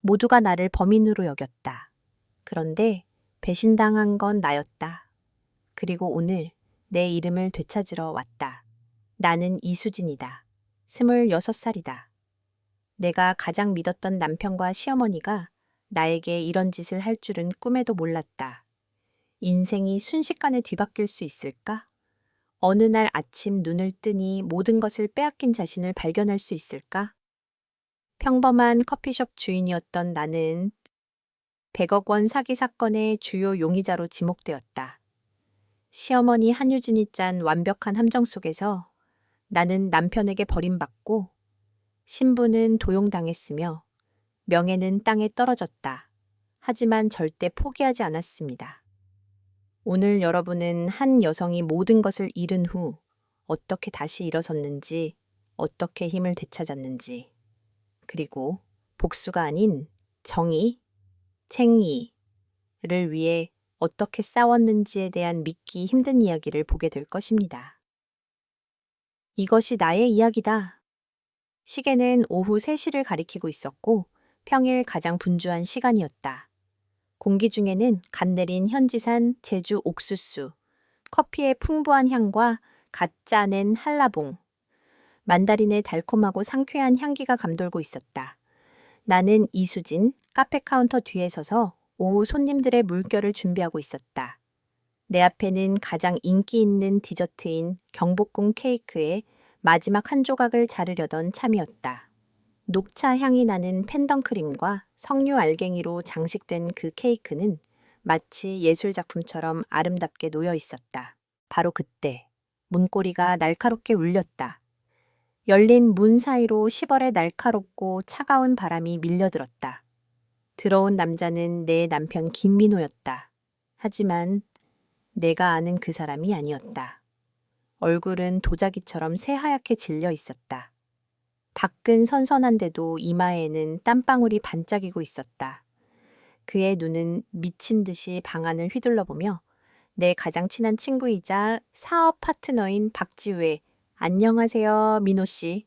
모두가 나를 범인으로 여겼다. 그런데 배신당한 건 나였다. 그리고 오늘 내 이름을 되찾으러 왔다. 나는 이수진이다. 26살이다. 내가 가장 믿었던 남편과 시어머니가 나에게 이런 짓을 할 줄은 꿈에도 몰랐다. 인생이 순식간에 뒤바뀔 수 있을까? 어느 날 아침 눈을 뜨니 모든 것을 빼앗긴 자신을 발견할 수 있을까? 평범한 커피숍 주인이었던 나는 100억 원 사기 사건의 주요 용의자로 지목되었다. 시어머니 한유진이 짠 완벽한 함정 속에서 나는 남편에게 버림받고 신부는 도용당했으며 명예는 땅에 떨어졌다. 하지만 절대 포기하지 않았습니다. 오늘 여러분은 한 여성이 모든 것을 잃은 후 어떻게 다시 일어섰는지, 어떻게 힘을 되찾았는지, 그리고 복수가 아닌 정의, 챙의를 위해 어떻게 싸웠는지에 대한 믿기 힘든 이야기를 보게 될 것입니다. 이것이 나의 이야기다. 시계는 오후 3시를 가리키고 있었고 평일 가장 분주한 시간이었다. 공기 중에는 갓 내린 현지산 제주 옥수수, 커피의 풍부한 향과 갓 짜낸 한라봉, 만다린의 달콤하고 상쾌한 향기가 감돌고 있었다. 나는 이수진, 카페 카운터 뒤에 서서 오후 손님들의 물결을 준비하고 있었다. 내 앞에는 가장 인기 있는 디저트인 경복궁 케이크의 마지막 한 조각을 자르려던 참이었다. 녹차 향이 나는 펜던크림과 석류 알갱이로 장식된 그 케이크는 마치 예술작품처럼 아름답게 놓여 있었다. 바로 그때 문고리가 날카롭게 울렸다. 열린 문 사이로 시벌의 날카롭고 차가운 바람이 밀려들었다. 들어온 남자는 내 남편 김민호였다. 하지만 내가 아는 그 사람이 아니었다. 얼굴은 도자기처럼 새하얗게 질려 있었다. 밖은 선선한데도 이마에는 땀방울이 반짝이고 있었다. 그의 눈은 미친 듯이 방 안을 휘둘러보며 내 가장 친한 친구이자 사업 파트너인 박지우의 안녕하세요, 민호 씨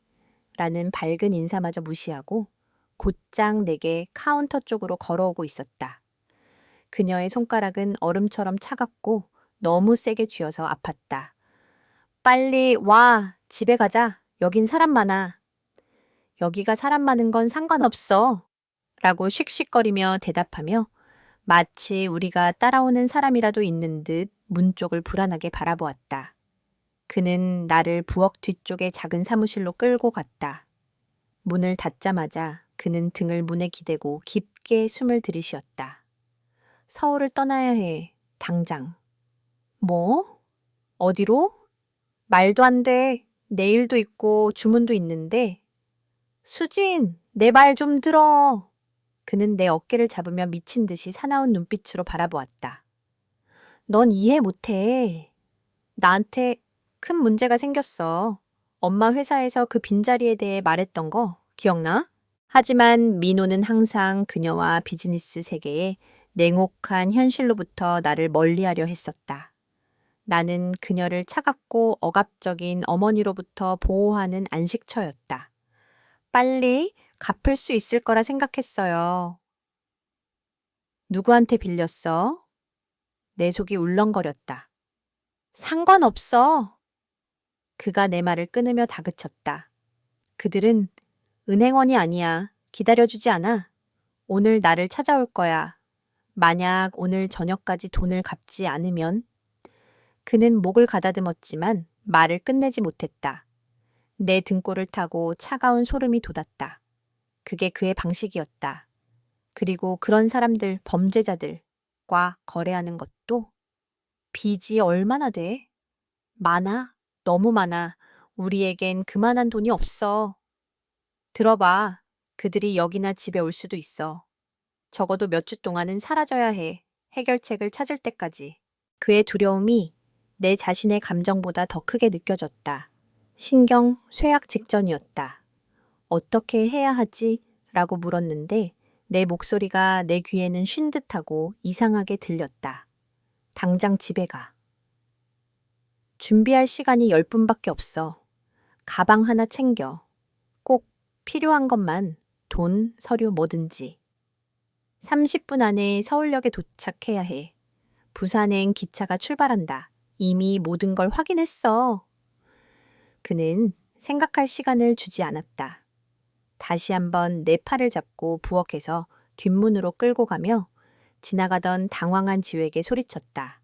라는 밝은 인사마저 무시하고 곧장 내게 카운터 쪽으로 걸어오고 있었다. 그녀의 손가락은 얼음처럼 차갑고 너무 세게 쥐어서 아팠다. 빨리 와, 집에 가자. 여긴 사람 많아. 여기가 사람 많은 건 상관없어. 라고 씩씩거리며 대답하며 마치 우리가 따라오는 사람이라도 있는 듯 문 쪽을 불안하게 바라보았다. 그는 나를 부엌 뒤쪽의 작은 사무실로 끌고 갔다. 문을 닫자마자 그는 등을 문에 기대고 깊게 숨을 들이쉬었다. 서울을 떠나야 해. 당장. 뭐? 어디로? 말도 안 돼. 내일도 있고 주문도 있는데. 수진, 내 말 좀 들어. 그는 내 어깨를 잡으며 미친 듯이 사나운 눈빛으로 바라보았다. 넌 이해 못해. 나한테 큰 문제가 생겼어. 엄마 회사에서 그 빈자리에 대해 말했던 거 기억나? 하지만 민호는 항상 그녀와 비즈니스 세계의 냉혹한 현실로부터 나를 멀리하려 했었다. 나는 그녀를 차갑고 억압적인 어머니로부터 보호하는 안식처였다. 빨리 갚을 수 있을 거라 생각했어요. 누구한테 빌렸어? 내 속이 울렁거렸다. 상관없어. 그가 내 말을 끊으며 다그쳤다. 그들은 은행원이 아니야. 기다려주지 않아. 오늘 나를 찾아올 거야. 만약 오늘 저녁까지 돈을 갚지 않으면 그는 목을 가다듬었지만 말을 끝내지 못했다. 내 등골을 타고 차가운 소름이 돋았다. 그게 그의 방식이었다. 그리고 그런 사람들, 범죄자들과 거래하는 것도 빚이 얼마나 돼? 많아. 너무 많아. 우리에겐 그만한 돈이 없어. 들어봐. 그들이 여기나 집에 올 수도 있어. 적어도 몇 주 동안은 사라져야 해. 해결책을 찾을 때까지. 그의 두려움이 내 자신의 감정보다 더 크게 느껴졌다. 신경 쇠약 직전이었다. 어떻게 해야 하지? 라고 물었는데 내 목소리가 내 귀에는 쉰 듯하고 이상하게 들렸다. 당장 집에 가. 준비할 시간이 10분밖에 없어. 가방 하나 챙겨. 꼭 필요한 것만, 돈, 서류 뭐든지. 30분 안에 서울역에 도착해야 해. 부산행 기차가 출발한다. 이미 모든 걸 확인했어. 그는 생각할 시간을 주지 않았다. 다시 한번 내 팔을 잡고 부엌에서 뒷문으로 끌고 가며 지나가던 당황한 지우에게 소리쳤다.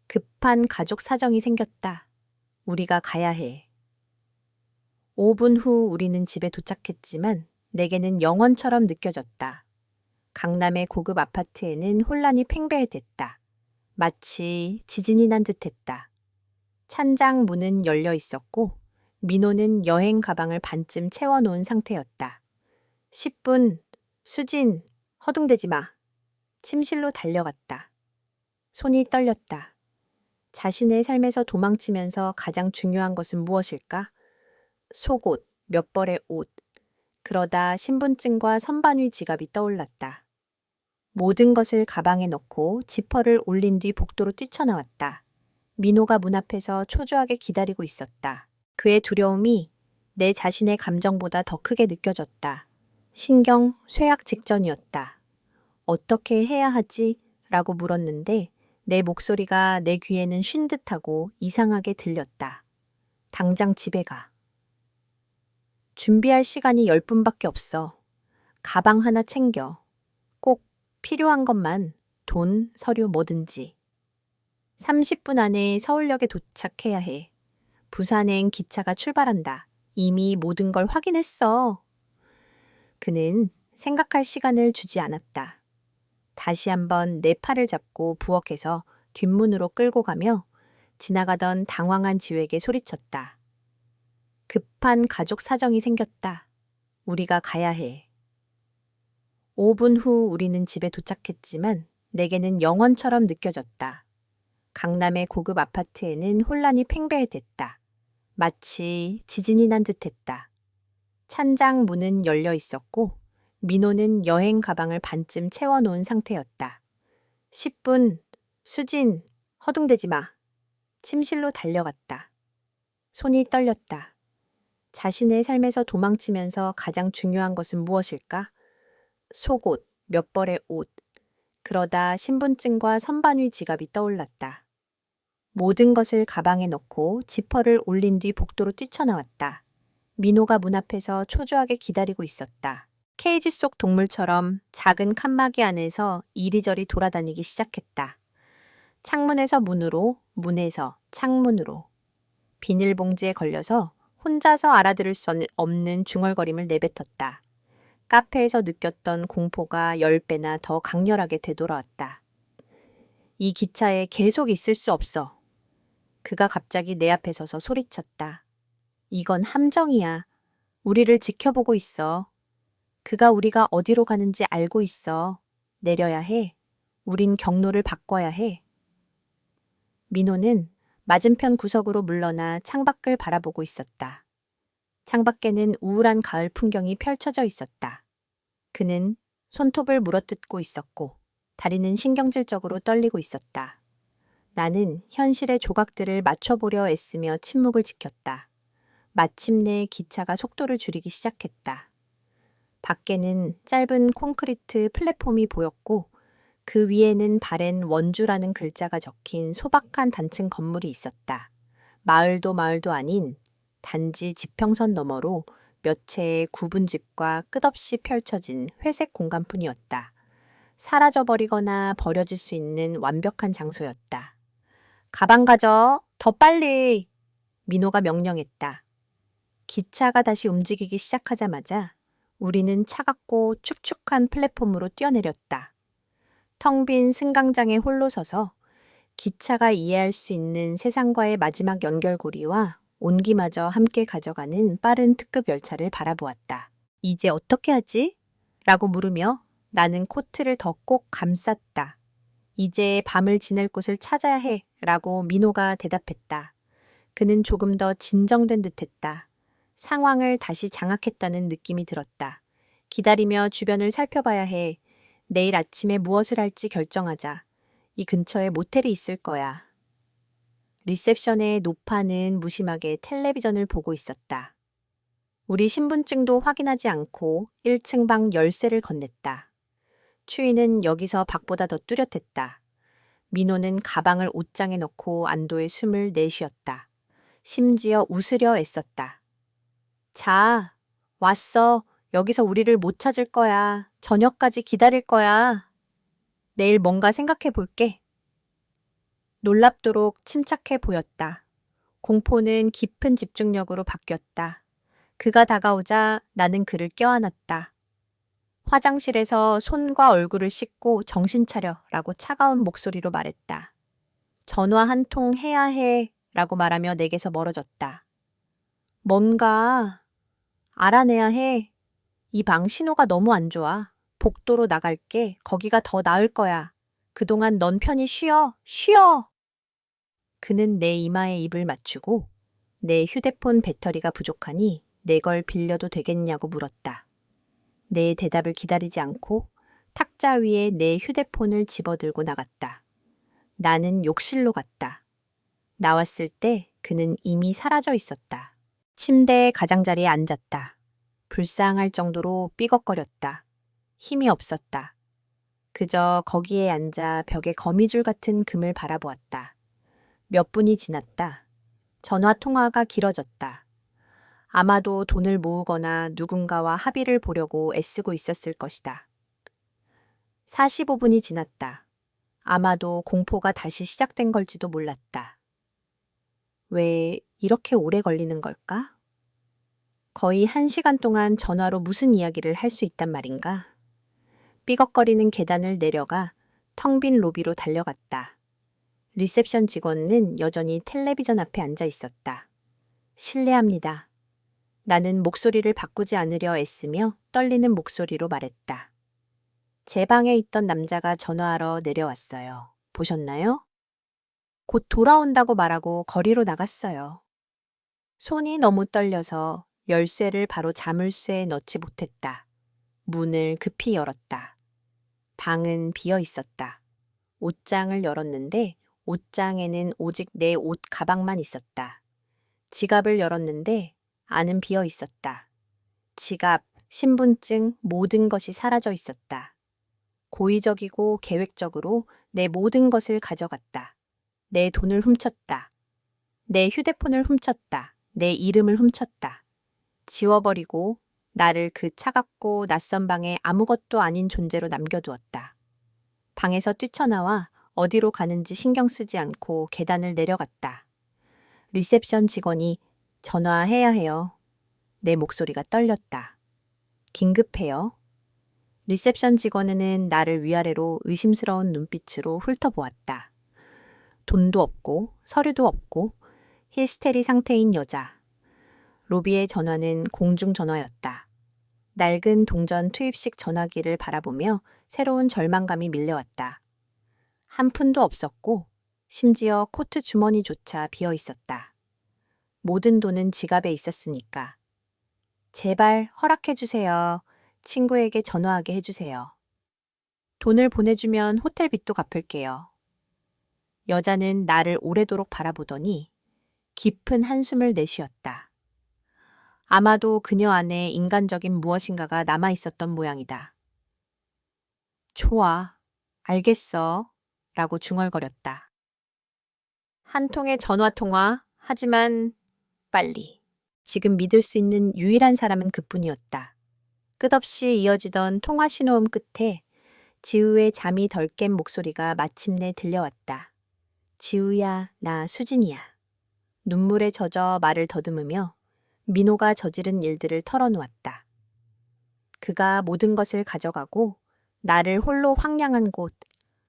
급한 가족 사정이 생겼다. 우리가 가야 해. 5분 후 우리는 집에 도착했지만 내게는 영원처럼 느껴졌다. 강남의 고급 아파트에는 혼란이 팽배해댔다. 마치 지진이 난 듯했다. 찬장 문은 열려 있었고 민호는 여행 가방을 반쯤 채워놓은 상태였다. 10분, 수진, 허둥대지 마. 침실로 달려갔다. 손이 떨렸다. 자신의 삶에서 도망치면서 가장 중요한 것은 무엇일까? 속옷, 몇 벌의 옷. 그러다 신분증과 선반위 지갑이 떠올랐다. 모든 것을 가방에 넣고 지퍼를 올린 뒤 복도로 뛰쳐나왔다. 민호가 문 앞에서 초조하게 기다리고 있었다. 그의 두려움이 내 자신의 감정보다 더 크게 느껴졌다. 신경 쇠약 직전이었다. 어떻게 해야 하지? 라고 물었는데 내 목소리가 내 귀에는 쉰 듯하고 이상하게 들렸다. 당장 집에 가. 준비할 시간이 10분밖에 없어. 가방 하나 챙겨. 꼭 필요한 것만, 돈, 서류 뭐든지. 30분 안에 서울역에 도착해야 해. 부산행 기차가 출발한다. 이미 모든 걸 확인했어. 그는 생각할 시간을 주지 않았다. 다시 한번 내 팔을 잡고 부엌에서 뒷문으로 끌고 가며 지나가던 당황한 지우에게 소리쳤다. 급한 가족 사정이 생겼다. 우리가 가야 해. 5분 후 우리는 집에 도착했지만 내게는 영원처럼 느껴졌다. 강남의 고급 아파트에는 혼란이 팽배해댔다. 마치 지진이 난 듯했다. 찬장 문은 열려 있었고 민호는 여행 가방을 반쯤 채워놓은 상태였다. 10분, 수진, 허둥대지 마. 침실로 달려갔다. 손이 떨렸다. 자신의 삶에서 도망치면서 가장 중요한 것은 무엇일까? 속옷, 몇 벌의 옷. 그러다 신분증과 선반위 지갑이 떠올랐다. 모든 것을 가방에 넣고 지퍼를 올린 뒤 복도로 뛰쳐나왔다. 민호가 문 앞에서 초조하게 기다리고 있었다. 케이지 속 동물처럼 작은 칸막이 안에서 이리저리 돌아다니기 시작했다. 창문에서 문으로, 문에서 창문으로. 비닐봉지에 걸려서 혼자서 알아들을 수 없는 중얼거림을 내뱉었다. 카페에서 느꼈던 공포가 10배나 더 강렬하게 되돌아왔다. 이 기차에 계속 있을 수 없어. 그가 갑자기 내 앞에 서서 소리쳤다. 이건 함정이야. 우리를 지켜보고 있어. 그가 우리가 어디로 가는지 알고 있어. 내려야 해. 우린 경로를 바꿔야 해. 민호는 맞은편 구석으로 물러나 창밖을 바라보고 있었다. 창밖에는 우울한 가을 풍경이 펼쳐져 있었다. 그는 손톱을 물어뜯고 있었고 다리는 신경질적으로 떨리고 있었다. 나는 현실의 조각들을 맞춰보려 애쓰며 침묵을 지켰다. 마침내 기차가 속도를 줄이기 시작했다. 밖에는 짧은 콘크리트 플랫폼이 보였고 그 위에는 바렌 원주라는 글자가 적힌 소박한 단층 건물이 있었다. 마을도 마을도 아닌 단지 지평선 너머로 몇 채의 굽은 집과 끝없이 펼쳐진 회색 공간뿐이었다. 사라져버리거나 버려질 수 있는 완벽한 장소였다. 가방 가져. 더 빨리. 민호가 명령했다. 기차가 다시 움직이기 시작하자마자 우리는 차갑고 축축한 플랫폼으로 뛰어내렸다. 텅 빈 승강장에 홀로 서서 기차가 이해할 수 있는 세상과의 마지막 연결고리와 온기마저 함께 가져가는 빠른 특급 열차를 바라보았다. 이제 어떻게 하지? 라고 물으며 나는 코트를 더 꼭 감쌌다. 이제 밤을 지낼 곳을 찾아야 해 라고 민호가 대답했다. 그는 조금 더 진정된 듯했다. 상황을 다시 장악했다는 느낌이 들었다. 기다리며 주변을 살펴봐야 해. 내일 아침에 무엇을 할지 결정하자. 이 근처에 모텔이 있을 거야. 리셉션의 노파는 무심하게 텔레비전을 보고 있었다. 우리 신분증도 확인하지 않고 1층 방 열쇠를 건넸다. 추위는 여기서 밖보다 더 뚜렷했다. 민호는 가방을 옷장에 넣고 안도의 숨을 내쉬었다. 심지어 웃으려 애썼다. 자, 왔어. 여기서 우리를 못 찾을 거야. 저녁까지 기다릴 거야. 내일 뭔가 생각해 볼게. 놀랍도록 침착해 보였다. 공포는 깊은 집중력으로 바뀌었다. 그가 다가오자 나는 그를 껴안았다. 화장실에서 손과 얼굴을 씻고 정신 차려 라고 차가운 목소리로 말했다. 전화 한 통 해야 해 라고 말하며 내게서 멀어졌다. 뭔가 알아내야 해. 이 방 신호가 너무 안 좋아. 복도로 나갈게. 거기가 더 나을 거야. 그동안 넌 편히 쉬어. 쉬어. 그는 내 이마에 입을 맞추고 내 휴대폰 배터리가 부족하니 내 걸 빌려도 되겠냐고 물었다. 내 대답을 기다리지 않고 탁자 위에 내 휴대폰을 집어들고 나갔다. 나는 욕실로 갔다. 나왔을 때 그는 이미 사라져 있었다. 침대의 가장자리에 앉았다. 불쌍할 정도로 삐걱거렸다. 힘이 없었다. 그저 거기에 앉아 벽에 거미줄 같은 금을 바라보았다. 몇 분이 지났다. 전화 통화가 길어졌다. 아마도 돈을 모으거나 누군가와 합의를 보려고 애쓰고 있었을 것이다. 45분이 지났다. 아마도 공포가 다시 시작된 걸지도 몰랐다. 왜 이렇게 오래 걸리는 걸까? 거의 1시간 동안 전화로 무슨 이야기를 할 수 있단 말인가? 삐걱거리는 계단을 내려가 텅 빈 로비로 달려갔다. 리셉션 직원은 여전히 텔레비전 앞에 앉아 있었다. 실례합니다. 나는 목소리를 바꾸지 않으려 애쓰며 떨리는 목소리로 말했다. 제 방에 있던 남자가 전화하러 내려왔어요. 보셨나요? 곧 돌아온다고 말하고 거리로 나갔어요. 손이 너무 떨려서 열쇠를 바로 자물쇠에 넣지 못했다. 문을 급히 열었다. 방은 비어 있었다. 옷장을 열었는데 옷장에는 오직 내 옷 가방만 있었다. 지갑을 열었는데 안은 비어 있었다. 지갑, 신분증, 모든 것이 사라져 있었다. 고의적이고 계획적으로 내 모든 것을 가져갔다. 내 돈을 훔쳤다. 내 휴대폰을 훔쳤다. 내 이름을 훔쳤다. 지워버리고 나를 그 차갑고 낯선 방에 아무것도 아닌 존재로 남겨두었다. 방에서 뛰쳐나와 어디로 가는지 신경 쓰지 않고 계단을 내려갔다. 리셉션 직원이 전화해야 해요. 내 목소리가 떨렸다. 긴급해요. 리셉션 직원은 나를 위아래로 의심스러운 눈빛으로 훑어보았다. 돈도 없고 서류도 없고 히스테리 상태인 여자. 로비의 전화는 공중전화였다. 낡은 동전 투입식 전화기를 바라보며 새로운 절망감이 밀려왔다. 한 푼도 없었고 심지어 코트 주머니조차 비어 있었다. 모든 돈은 지갑에 있었으니까. 제발 허락해주세요. 친구에게 전화하게 해주세요. 돈을 보내주면 호텔빚도 갚을게요. 여자는 나를 오래도록 바라보더니 깊은 한숨을 내쉬었다. 아마도 그녀 안에 인간적인 무엇인가가 남아있었던 모양이다. 좋아, 알겠어. 라고 중얼거렸다. 한 통의 전화통화, 하지만 빨리. 지금 믿을 수 있는 유일한 사람은 그뿐이었다. 끝없이 이어지던 통화 신호음 끝에 지우의 잠이 덜 깬 목소리가 마침내 들려왔다. 지우야, 나 수진이야. 눈물에 젖어 말을 더듬으며 민호가 저지른 일들을 털어놓았다. 그가 모든 것을 가져가고 나를 홀로 황량한 곳,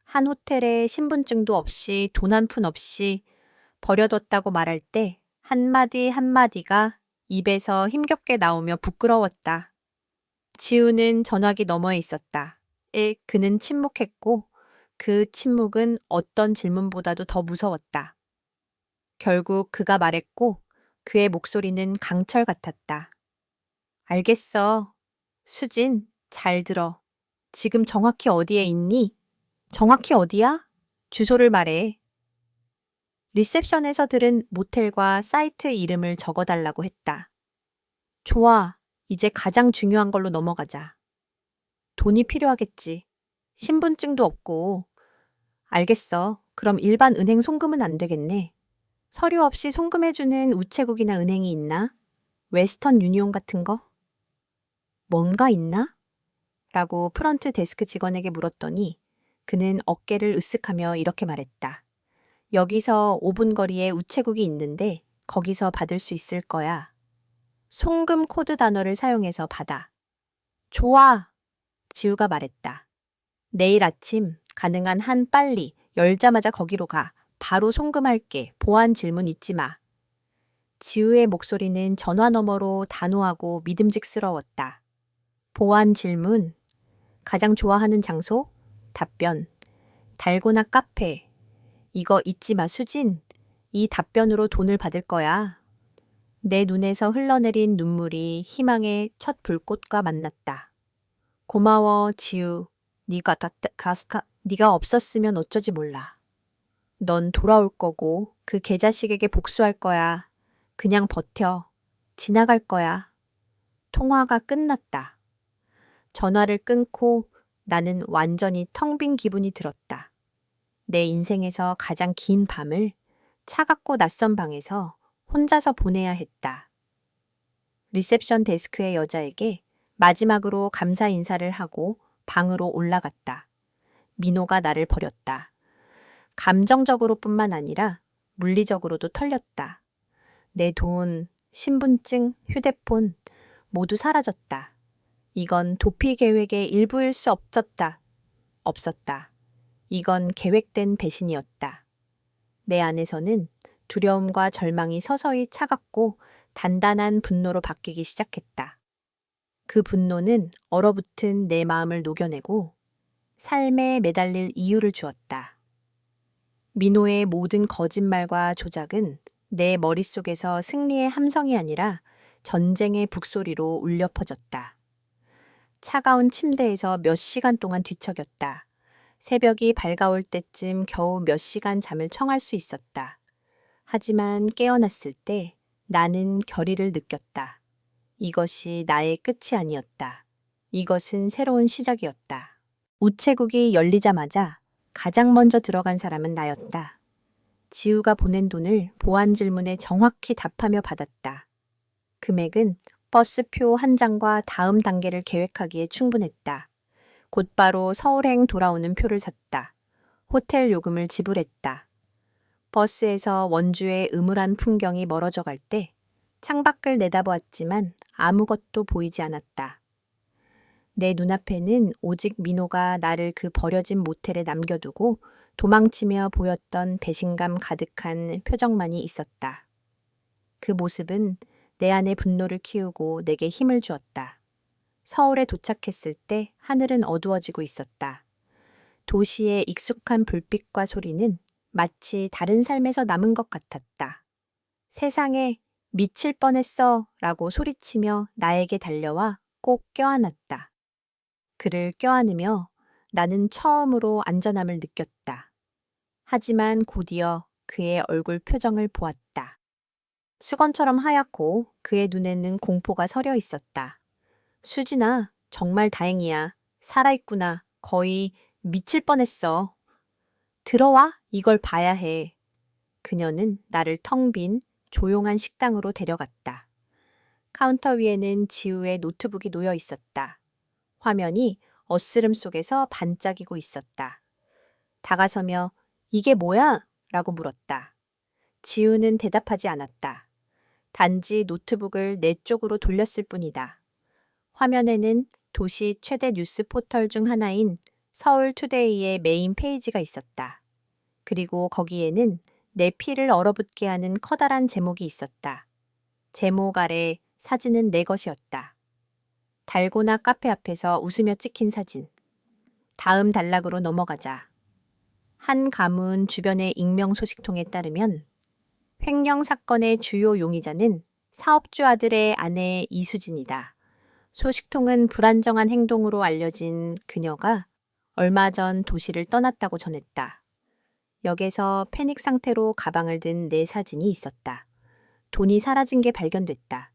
한 호텔에 신분증도 없이 돈 한 푼 없이 버려뒀다고 말할 때 한마디 한마디가 입에서 힘겹게 나오며 부끄러웠다. 지우는 전화기 너머에 있었다. 그는 침묵했고 그 침묵은 어떤 질문보다도 더 무서웠다. 결국 그가 말했고 그의 목소리는 강철 같았다. 알겠어. 수진, 잘 들어. 지금 정확히 어디에 있니? 정확히 어디야? 주소를 말해. 리셉션에서 들은 모텔과 사이트 이름을 적어달라고 했다. 좋아. 이제 가장 중요한 걸로 넘어가자. 돈이 필요하겠지. 신분증도 없고. 알겠어. 그럼 일반 은행 송금은 안 되겠네. 서류 없이 송금해주는 우체국이나 은행이 있나? 웨스턴 유니온 같은 거? 뭔가 있나? 라고 프런트 데스크 직원에게 물었더니 그는 어깨를 으쓱하며 이렇게 말했다. 여기서 5분 거리에 우체국이 있는데 거기서 받을 수 있을 거야. 송금 코드 단어를 사용해서 받아. 좋아! 지우가 말했다. 내일 아침 가능한 한 빨리 열자마자 거기로 가. 바로 송금할게. 보안 질문 잊지 마. 지우의 목소리는 전화 너머로 단호하고 믿음직스러웠다. 보안 질문. 가장 좋아하는 장소? 답변. 달고나 카페. 이거 잊지 마, 수진. 이 답변으로 돈을 받을 거야. 내 눈에서 흘러내린 눈물이 희망의 첫 불꽃과 만났다. 고마워, 지우. 네가 없었으면 어쩌지 몰라. 넌 돌아올 거고 그 개자식에게 복수할 거야. 그냥 버텨. 지나갈 거야. 통화가 끝났다. 전화를 끊고 나는 완전히 텅 빈 기분이 들었다. 내 인생에서 가장 긴 밤을 차갑고 낯선 방에서 혼자서 보내야 했다. 리셉션 데스크의 여자에게 마지막으로 감사 인사를 하고 방으로 올라갔다. 민호가 나를 버렸다. 감정적으로뿐만 아니라 물리적으로도 털렸다. 내 돈, 신분증, 휴대폰 모두 사라졌다. 이건 도피 계획의 일부일 수 없었다. 이건 계획된 배신이었다. 내 안에서는 두려움과 절망이 서서히 차갑고 단단한 분노로 바뀌기 시작했다. 그 분노는 얼어붙은 내 마음을 녹여내고 삶에 매달릴 이유를 주었다. 민호의 모든 거짓말과 조작은 내 머릿속에서 승리의 함성이 아니라 전쟁의 북소리로 울려 퍼졌다. 차가운 침대에서 몇 시간 동안 뒤척였다. 새벽이 밝아올 때쯤 겨우 몇 시간 잠을 청할 수 있었다. 하지만 깨어났을 때 나는 결의를 느꼈다. 이것이 나의 끝이 아니었다. 이것은 새로운 시작이었다. 우체국이 열리자마자 가장 먼저 들어간 사람은 나였다. 지우가 보낸 돈을 보안 질문에 정확히 답하며 받았다. 금액은 버스표 한 장과 다음 단계를 계획하기에 충분했다. 곧바로 서울행 돌아오는 표를 샀다. 호텔 요금을 지불했다. 버스에서 원주의 음울한 풍경이 멀어져 갈 때 창밖을 내다보았지만 아무것도 보이지 않았다. 내 눈앞에는 오직 민호가 나를 그 버려진 모텔에 남겨두고 도망치며 보였던 배신감 가득한 표정만이 있었다. 그 모습은 내 안의 분노를 키우고 내게 힘을 주었다. 서울에 도착했을 때 하늘은 어두워지고 있었다. 도시의 익숙한 불빛과 소리는 마치 다른 삶에서 남은 것 같았다. 세상에 미칠 뻔했어 라고 소리치며 나에게 달려와 꼭 껴안았다. 그를 껴안으며 나는 처음으로 안전함을 느꼈다. 하지만 곧이어 그의 얼굴 표정을 보았다. 수건처럼 하얗고 그의 눈에는 공포가 서려 있었다. 수진아, 정말 다행이야. 살아있구나. 거의 미칠 뻔했어. 들어와, 이걸 봐야 해. 그녀는 나를 텅 빈 조용한 식당으로 데려갔다. 카운터 위에는 지우의 노트북이 놓여 있었다. 화면이 어스름 속에서 반짝이고 있었다. 다가서며 이게 뭐야? 라고 물었다. 지우는 대답하지 않았다. 단지 노트북을 내 쪽으로 돌렸을 뿐이다. 화면에는 도시 최대 뉴스 포털 중 하나인 서울투데이의 메인 페이지가 있었다. 그리고 거기에는 내 피를 얼어붙게 하는 커다란 제목이 있었다. 제목 아래 사진은 내 것이었다. 달고나 카페 앞에서 웃으며 찍힌 사진. 다음 단락으로 넘어가자. 한 가문 주변의 익명 소식통에 따르면 횡령 사건의 주요 용의자는 사업주 아들의 아내 이수진이다. 소식통은 불안정한 행동으로 알려진 그녀가 얼마 전 도시를 떠났다고 전했다. 역에서 패닉 상태로 가방을 든 내 사진이 있었다. 돈이 사라진 게 발견됐다.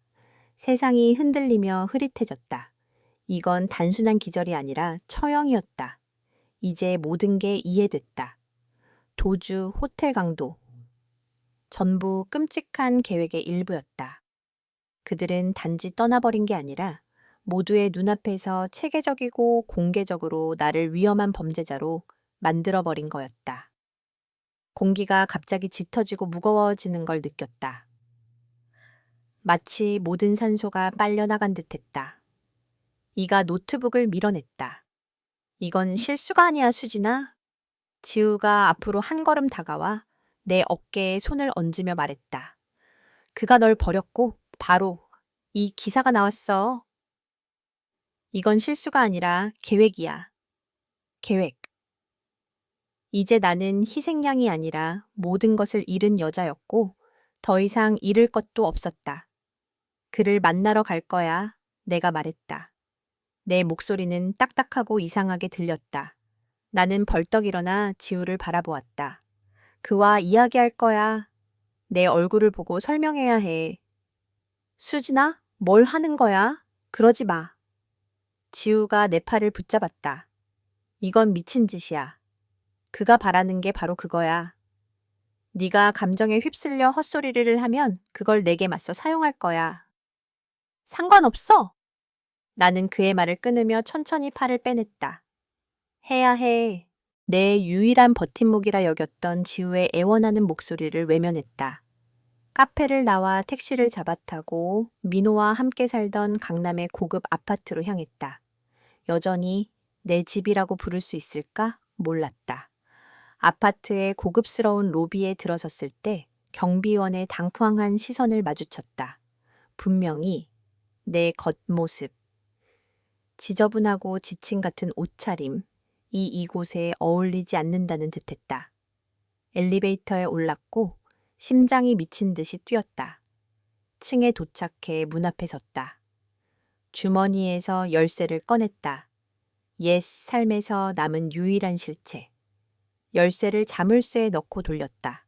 세상이 흔들리며 흐릿해졌다. 이건 단순한 기절이 아니라 처형이었다. 이제 모든 게 이해됐다. 도주, 호텔 강도. 전부 끔찍한 계획의 일부였다. 그들은 단지 떠나버린 게 아니라 모두의 눈앞에서 체계적이고 공개적으로 나를 위험한 범죄자로 만들어버린 거였다. 공기가 갑자기 짙어지고 무거워지는 걸 느꼈다. 마치 모든 산소가 빨려나간 듯했다. 이가 노트북을 밀어냈다. 이건 실수가 아니야, 수진아. 지우가 앞으로 한 걸음 다가와 내 어깨에 손을 얹으며 말했다. 그가 널 버렸고 바로 이 기사가 나왔어. 이건 실수가 아니라 계획이야. 계획. 이제 나는 희생양이 아니라 모든 것을 잃은 여자였고 더 이상 잃을 것도 없었다. 그를 만나러 갈 거야. 내가 말했다. 내 목소리는 딱딱하고 이상하게 들렸다. 나는 벌떡 일어나 지우를 바라보았다. 그와 이야기할 거야. 내 얼굴을 보고 설명해야 해. 수진아, 뭘 하는 거야? 그러지 마. 지우가 내 팔을 붙잡았다. 이건 미친 짓이야. 그가 바라는 게 바로 그거야. 네가 감정에 휩쓸려 헛소리를 하면 그걸 내게 맞서 사용할 거야. 상관없어. 나는 그의 말을 끊으며 천천히 팔을 빼냈다. 해야 해. 내 유일한 버팀목이라 여겼던 지우의 애원하는 목소리를 외면했다. 카페를 나와 택시를 잡아타고 민호와 함께 살던 강남의 고급 아파트로 향했다. 여전히 내 집이라고 부를 수 있을까? 몰랐다. 아파트의 고급스러운 로비에 들어섰을 때 경비원의 당황한 시선을 마주쳤다. 분명히 내 겉모습, 지저분하고 지친 같은 옷차림, 이곳에 어울리지 않는다는 듯했다. 엘리베이터에 올랐고 심장이 미친 듯이 뛰었다. 층에 도착해 문 앞에 섰다. 주머니에서 열쇠를 꺼냈다. 옛 삶에서 남은 유일한 실체. 열쇠를 자물쇠에 넣고 돌렸다.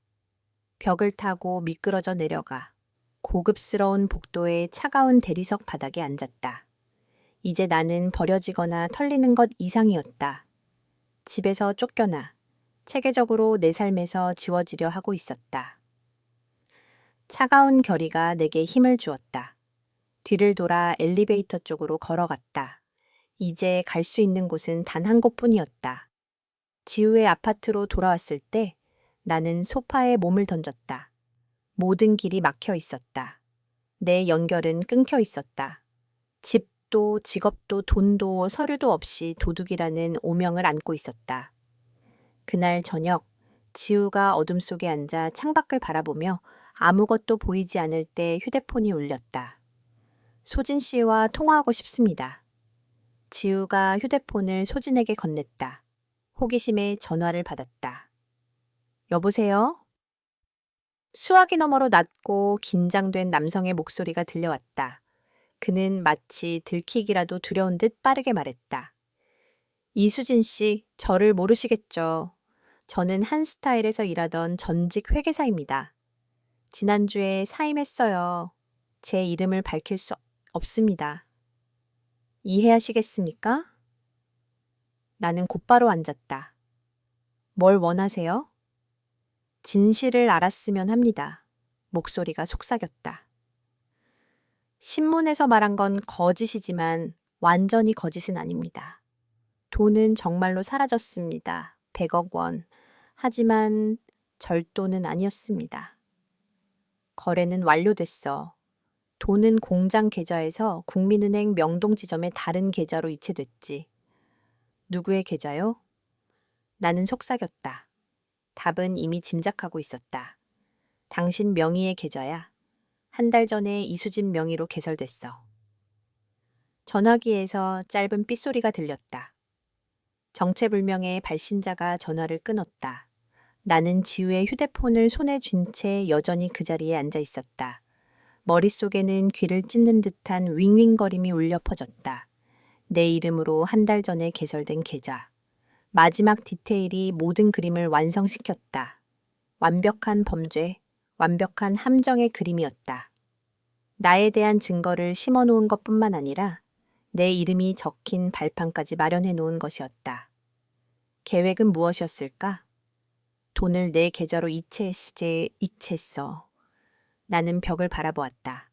벽을 타고 미끄러져 내려가 고급스러운 복도의 차가운 대리석 바닥에 앉았다. 이제 나는 버려지거나 털리는 것 이상이었다. 집에서 쫓겨나 체계적으로 내 삶에서 지워지려 하고 있었다. 차가운 결의가 내게 힘을 주었다. 뒤를 돌아 엘리베이터 쪽으로 걸어갔다. 이제 갈 수 있는 곳은 단 한 곳뿐이었다. 지우의 아파트로 돌아왔을 때 나는 소파에 몸을 던졌다. 모든 길이 막혀 있었다. 내 연결은 끊겨 있었다. 집도 직업도 돈도 서류도 없이 도둑이라는 오명을 안고 있었다. 그날 저녁 지우가 어둠 속에 앉아 창밖을 바라보며 아무것도 보이지 않을 때 휴대폰이 울렸다. 소진 씨와 통화하고 싶습니다. 지우가 휴대폰을 소진에게 건넸다. 호기심에 전화를 받았다. 여보세요? 수화기 너머로 낮고 긴장된 남성의 목소리가 들려왔다. 그는 마치 들키기라도 두려운 듯 빠르게 말했다. 이수진 씨, 저를 모르시겠죠? 저는 한스타일에서 일하던 전직 회계사입니다. 지난주에 사임했어요. 제 이름을 밝힐 수 없습니다. 이해하시겠습니까? 나는 곧바로 앉았다. 뭘 원하세요? 진실을 알았으면 합니다. 목소리가 속삭였다. 신문에서 말한 건 거짓이지만 완전히 거짓은 아닙니다. 돈은 정말로 사라졌습니다. 100억 원. 하지만 절도는 아니었습니다. 거래는 완료됐어. 돈은 공장 계좌에서 국민은행 명동지점의 다른 계좌로 이체됐지. 누구의 계좌요? 나는 속삭였다. 답은 이미 짐작하고 있었다. 당신 명의의 계좌야. 한 달 전에 이수진 명의로 개설됐어. 전화기에서 짧은 삐소리가 들렸다. 정체불명의 발신자가 전화를 끊었다. 나는 지우의 휴대폰을 손에 쥔 채 여전히 그 자리에 앉아 있었다. 머릿속에는 귀를 찢는 듯한 윙윙거림이 울려 퍼졌다. 내 이름으로 한 달 전에 개설된 계좌. 마지막 디테일이 모든 그림을 완성시켰다. 완벽한 범죄, 완벽한 함정의 그림이었다. 나에 대한 증거를 심어놓은 것뿐만 아니라 내 이름이 적힌 발판까지 마련해 놓은 것이었다. 계획은 무엇이었을까? 돈을 내 계좌로 이체했어. 나는 벽을 바라보았다.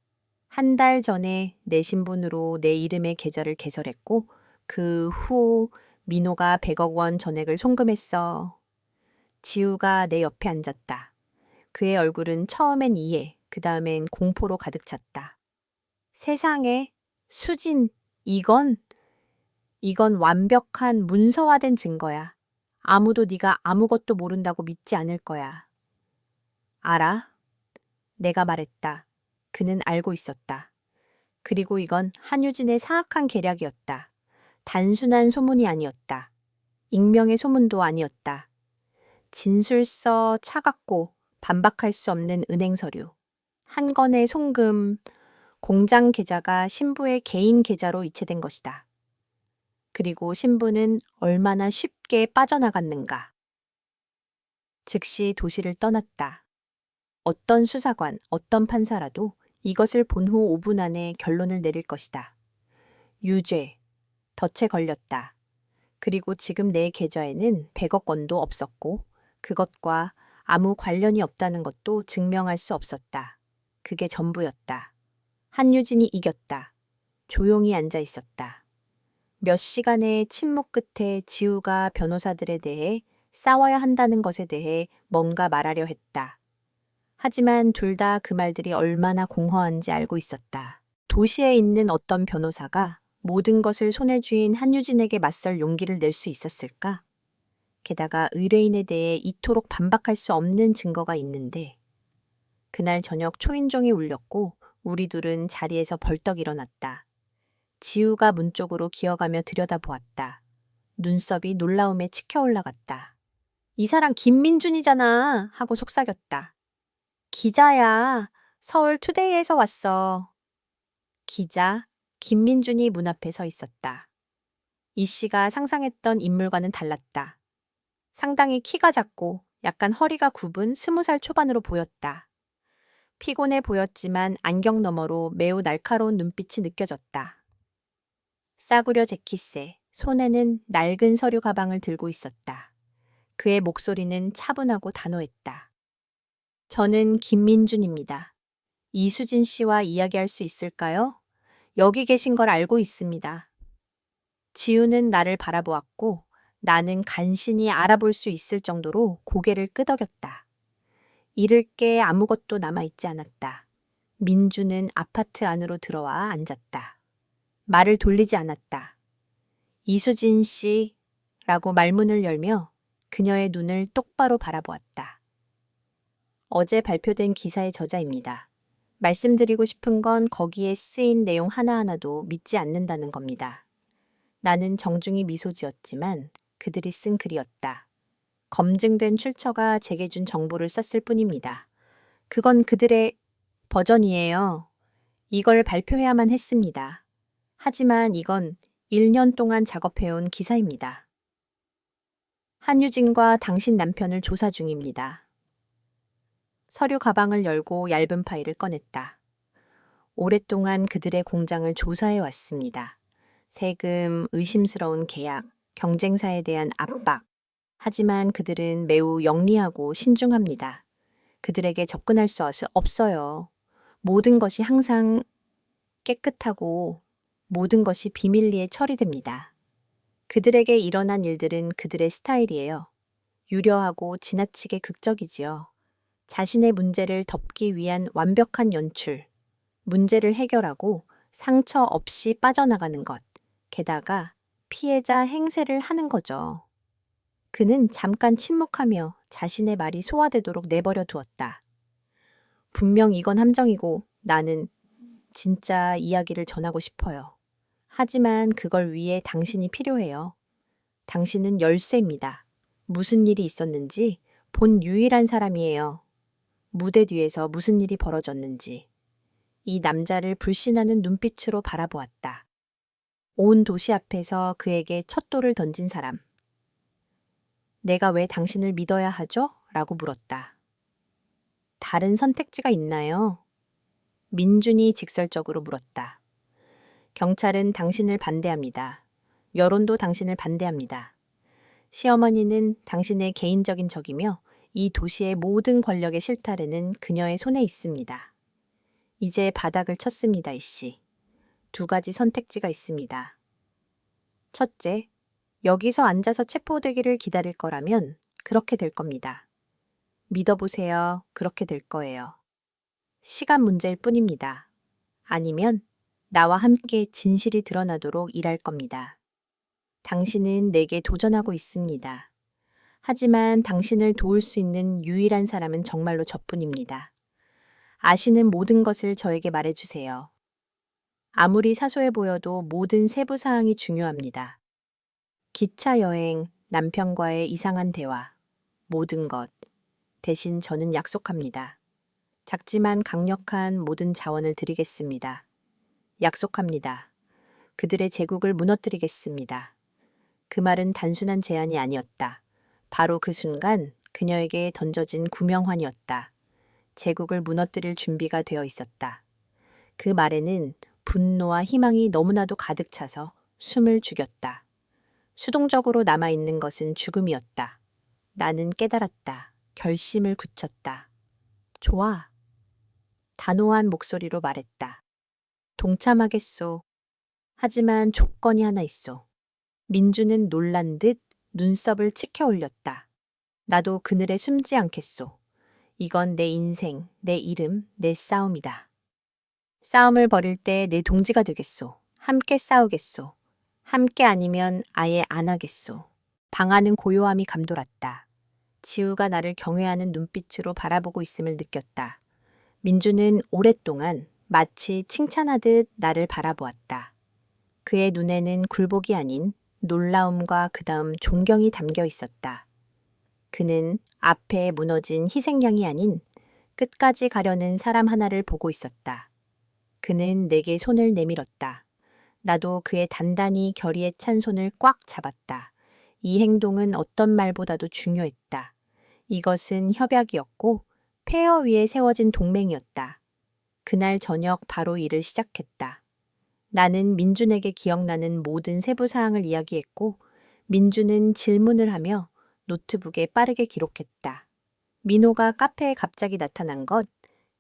한 달 전에 내 신분으로 내 이름의 계좌를 개설했고 그 후 민호가 100억 원 전액을 송금했어. 지우가 내 옆에 앉았다. 그의 얼굴은 처음엔 이해, 그 다음엔 공포로 가득 찼다. 세상에, 수진, 이건 완벽한 문서화된 증거야. 아무도 네가 아무것도 모른다고 믿지 않을 거야. 알아? 내가 말했다. 그는 알고 있었다. 그리고 이건 한유진의 사악한 계략이었다. 단순한 소문이 아니었다. 익명의 소문도 아니었다. 진술서 차갑고 반박할 수 없는 은행 서류. 한 건의 송금, 공장 계좌가 신부의 개인 계좌로 이체된 것이다. 그리고 신부는 얼마나 쉽게 빠져나갔는가. 즉시 도시를 떠났다. 어떤 수사관, 어떤 판사라도 이것을 본 후 5분 안에 결론을 내릴 것이다. 유죄, 덫에 걸렸다. 그리고 지금 내 계좌에는 100억 원도 없었고 그것과 아무 관련이 없다는 것도 증명할 수 없었다. 그게 전부였다. 한유진이 이겼다. 조용히 앉아 있었다. 몇 시간의 침묵 끝에 지우가 변호사들에 대해 싸워야 한다는 것에 대해 뭔가 말하려 했다. 하지만 둘 다 그 말들이 얼마나 공허한지 알고 있었다. 도시에 있는 어떤 변호사가 모든 것을 손에 쥔 한유진에게 맞설 용기를 낼 수 있었을까? 게다가 의뢰인에 대해 이토록 반박할 수 없는 증거가 있는데 그날 저녁 초인종이 울렸고 우리 둘은 자리에서 벌떡 일어났다. 지우가 문 쪽으로 기어가며 들여다보았다. 눈썹이 놀라움에 치켜 올라갔다. 이 사람 김민준이잖아 하고 속삭였다. 기자야. 서울 투데이에서 왔어. 기자 김민준이 문 앞에 서 있었다. 이 씨가 상상했던 인물과는 달랐다. 상당히 키가 작고 약간 허리가 굽은 20살 초반으로 보였다. 피곤해 보였지만 안경 너머로 매우 날카로운 눈빛이 느껴졌다. 싸구려 재킷에 손에는 낡은 서류 가방을 들고 있었다. 그의 목소리는 차분하고 단호했다. 저는 김민준입니다. 이수진 씨와 이야기할 수 있을까요? 여기 계신 걸 알고 있습니다. 지우는 나를 바라보았고 나는 간신히 알아볼 수 있을 정도로 고개를 끄덕였다. 잃을 게 아무것도 남아있지 않았다. 민주는 아파트 안으로 들어와 앉았다. 말을 돌리지 않았다. 이수진 씨라고 말문을 열며 그녀의 눈을 똑바로 바라보았다. 어제 발표된 기사의 저자입니다. 말씀드리고 싶은 건 거기에 쓰인 내용 하나하나도 믿지 않는다는 겁니다. 나는 정중히 미소 지었지만 그들이 쓴 글이었다. 검증된 출처가 제게 준 정보를 썼을 뿐입니다. 그건 그들의 버전이에요. 이걸 발표해야만 했습니다. 하지만 이건 1년 동안 작업해온 기사입니다. 한유진과 당신 남편을 조사 중입니다. 서류 가방을 열고 얇은 파일을 꺼냈다. 오랫동안 그들의 공장을 조사해 왔습니다. 세금, 의심스러운 계약, 경쟁사에 대한 압박. 하지만 그들은 매우 영리하고 신중합니다. 그들에게 접근할 수 없어요. 모든 것이 항상 깨끗하고 모든 것이 비밀리에 처리됩니다. 그들에게 일어난 일들은 그들의 스타일이에요. 유려하고 지나치게 극적이지요. 자신의 문제를 덮기 위한 완벽한 연출, 문제를 해결하고 상처 없이 빠져나가는 것, 게다가 피해자 행세를 하는 거죠. 그는 잠깐 침묵하며 자신의 말이 소화되도록 내버려 두었다. 분명 이건 함정이고 나는 진짜 이야기를 전하고 싶어요. 하지만 그걸 위해 당신이 필요해요. 당신은 열쇠입니다. 무슨 일이 있었는지 본 유일한 사람이에요. 무대 뒤에서 무슨 일이 벌어졌는지. 이 남자를 불신하는 눈빛으로 바라보았다. 온 도시 앞에서 그에게 첫 돌을 던진 사람. 내가 왜 당신을 믿어야 하죠? 라고 물었다. 다른 선택지가 있나요? 민준이 직설적으로 물었다. 경찰은 당신을 반대합니다. 여론도 당신을 반대합니다. 시어머니는 당신의 개인적인 적이며 이 도시의 모든 권력의 실타래는 그녀의 손에 있습니다. 이제 바닥을 쳤습니다, 이씨. 2가지 선택지가 있습니다. 첫째, 여기서 앉아서 체포되기를 기다릴 거라면 그렇게 될 겁니다. 믿어보세요. 그렇게 될 거예요. 시간 문제일 뿐입니다. 아니면 나와 함께 진실이 드러나도록 일할 겁니다. 당신은 내게 도전하고 있습니다. 하지만 당신을 도울 수 있는 유일한 사람은 정말로 저뿐입니다. 아시는 모든 것을 저에게 말해주세요. 아무리 사소해 보여도 모든 세부 사항이 중요합니다. 기차 여행, 남편과의 이상한 대화, 모든 것. 대신 저는 약속합니다. 작지만 강력한 모든 자원을 드리겠습니다. 약속합니다. 그들의 제국을 무너뜨리겠습니다. 그 말은 단순한 제안이 아니었다. 바로 그 순간 그녀에게 던져진 구명환이었다. 제국을 무너뜨릴 준비가 되어 있었다. 그 말에는 분노와 희망이 너무나도 가득 차서 숨을 죽였다. 수동적으로 남아있는 것은 죽음이었다. 나는 깨달았다. 결심을 굳혔다. 좋아. 단호한 목소리로 말했다. 동참하겠소. 하지만 조건이 하나 있어. 민주는 놀란 듯 눈썹을 치켜 올렸다. 나도 그늘에 숨지 않겠소. 이건 내 인생, 내 이름, 내 싸움이다. 싸움을 벌일 때 내 동지가 되겠소. 함께 싸우겠소. 함께 아니면 아예 안 하겠소. 방 안은 고요함이 감돌았다. 지우가 나를 경외하는 눈빛으로 바라보고 있음을 느꼈다. 민주는 오랫동안 마치 칭찬하듯 나를 바라보았다. 그의 눈에는 굴복이 아닌 놀라움과 그다음 존경이 담겨 있었다. 그는 앞에 무너진 희생양이 아닌 끝까지 가려는 사람 하나를 보고 있었다. 그는 내게 손을 내밀었다. 나도 그의 단단히 결의에 찬 손을 꽉 잡았다. 이 행동은 어떤 말보다도 중요했다. 이것은 협약이었고 폐허 위에 세워진 동맹이었다. 그날 저녁 바로 일을 시작했다. 나는 민준에게 기억나는 모든 세부 사항을 이야기했고 민준은 질문을 하며 노트북에 빠르게 기록했다. 민호가 카페에 갑자기 나타난 것,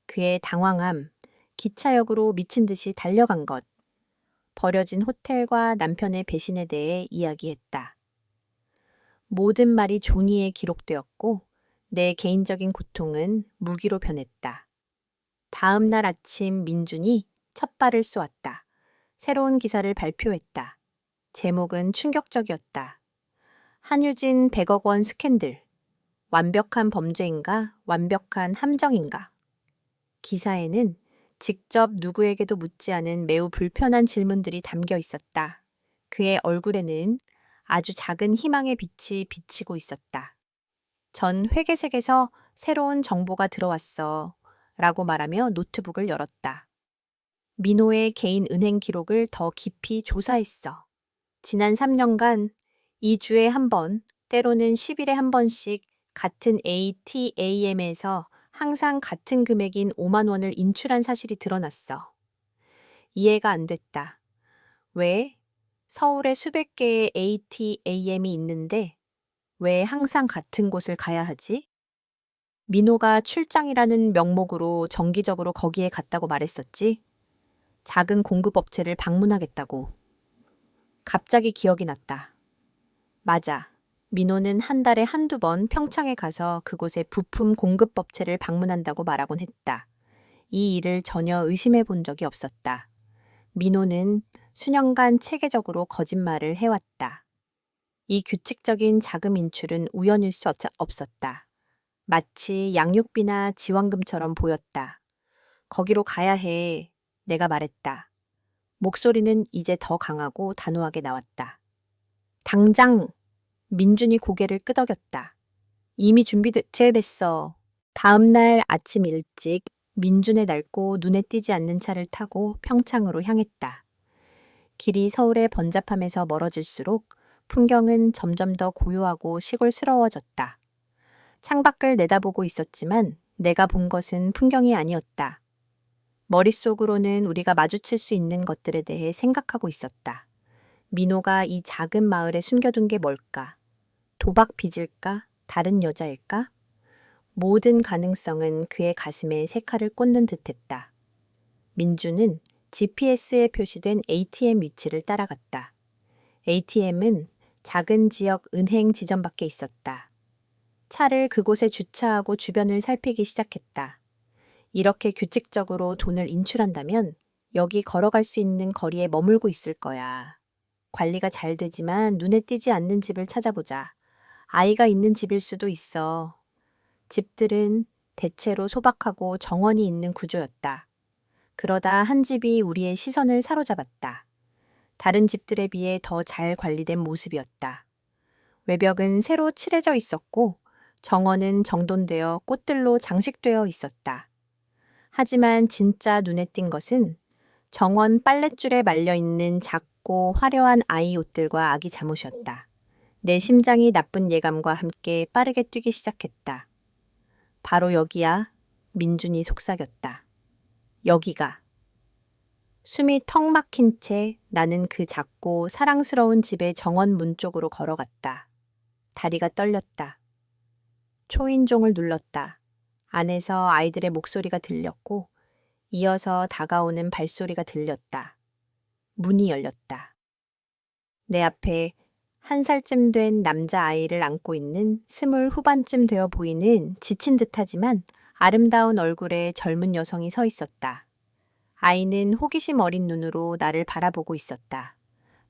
그의 당황함, 기차역으로 미친 듯이 달려간 것, 버려진 호텔과 남편의 배신에 대해 이야기했다. 모든 말이 종이에 기록되었고 내 개인적인 고통은 무기로 변했다. 다음 날 아침 민준이 첫 발을 쏘았다. 새로운 기사를 발표했다. 제목은 충격적이었다. 한유진 100억 원 스캔들. 완벽한 범죄인가? 완벽한 함정인가? 기사에는 직접 누구에게도 묻지 않은 매우 불편한 질문들이 담겨 있었다. 그의 얼굴에는 아주 작은 희망의 빛이 비치고 있었다. 전 회계색에서 새로운 정보가 들어왔어. 라고 말하며 노트북을 열었다. 민호의 개인 은행 기록을 더 깊이 조사했어. 지난 3년간 2주에 한 번, 때로는 10일에 한 번씩 같은 ATM에서 항상 같은 금액인 5만 원을 인출한 사실이 드러났어. 이해가 안 됐다. 왜? 서울에 수백 개의 ATM이 있는데 왜 항상 같은 곳을 가야 하지? 민호가 출장이라는 명목으로 정기적으로 거기에 갔다고 말했었지? 작은 공급업체를 방문하겠다고. 갑자기 기억이 났다. 맞아. 민호는 한 달에 한두 번 평창에 가서 그곳의 부품 공급업체를 방문한다고 말하곤 했다. 이 일을 전혀 의심해 본 적이 없었다. 민호는 수년간 체계적으로 거짓말을 해왔다. 이 규칙적인 자금 인출은 우연일 수 없었다. 마치 양육비나 지원금처럼 보였다. 거기로 가야 해. 내가 말했다. 목소리는 이제 더 강하고 단호하게 나왔다. 당장! 민준이 고개를 끄덕였다. 이미 준비됐어. 다음 날 아침 일찍 민준의 낡고 눈에 띄지 않는 차를 타고 평창으로 향했다. 길이 서울의 번잡함에서 멀어질수록 풍경은 점점 더 고요하고 시골스러워졌다. 창밖을 내다보고 있었지만 내가 본 것은 풍경이 아니었다. 머릿속으로는 우리가 마주칠 수 있는 것들에 대해 생각하고 있었다. 민호가 이 작은 마을에 숨겨둔 게 뭘까? 도박 빚일까? 다른 여자일까? 모든 가능성은 그의 가슴에 새칼을 꽂는 듯했다. 민주는 GPS에 표시된 ATM 위치를 따라갔다. ATM은 작은 지역 은행 지점밖에 있었다. 차를 그곳에 주차하고 주변을 살피기 시작했다. 이렇게 규칙적으로 돈을 인출한다면 여기 걸어갈 수 있는 거리에 머물고 있을 거야. 관리가 잘 되지만 눈에 띄지 않는 집을 찾아보자. 아이가 있는 집일 수도 있어. 집들은 대체로 소박하고 정원이 있는 구조였다. 그러다 한 집이 우리의 시선을 사로잡았다. 다른 집들에 비해 더 잘 관리된 모습이었다. 외벽은 새로 칠해져 있었고 정원은 정돈되어 꽃들로 장식되어 있었다. 하지만 진짜 눈에 띈 것은 정원 빨랫줄에 말려있는 작고 화려한 아이 옷들과 아기 잠옷이었다. 내 심장이 나쁜 예감과 함께 빠르게 뛰기 시작했다. 바로 여기야. 민준이 속삭였다. 여기가. 숨이 턱 막힌 채 나는 그 작고 사랑스러운 집의 정원 문 쪽으로 걸어갔다. 다리가 떨렸다. 초인종을 눌렀다. 안에서 아이들의 목소리가 들렸고 이어서 다가오는 발소리가 들렸다. 문이 열렸다. 내 앞에 1살쯤 된 남자아이를 안고 있는 20 후반쯤 되어 보이는 지친 듯하지만 아름다운 얼굴의 젊은 여성이 서 있었다. 아이는 호기심 어린 눈으로 나를 바라보고 있었다.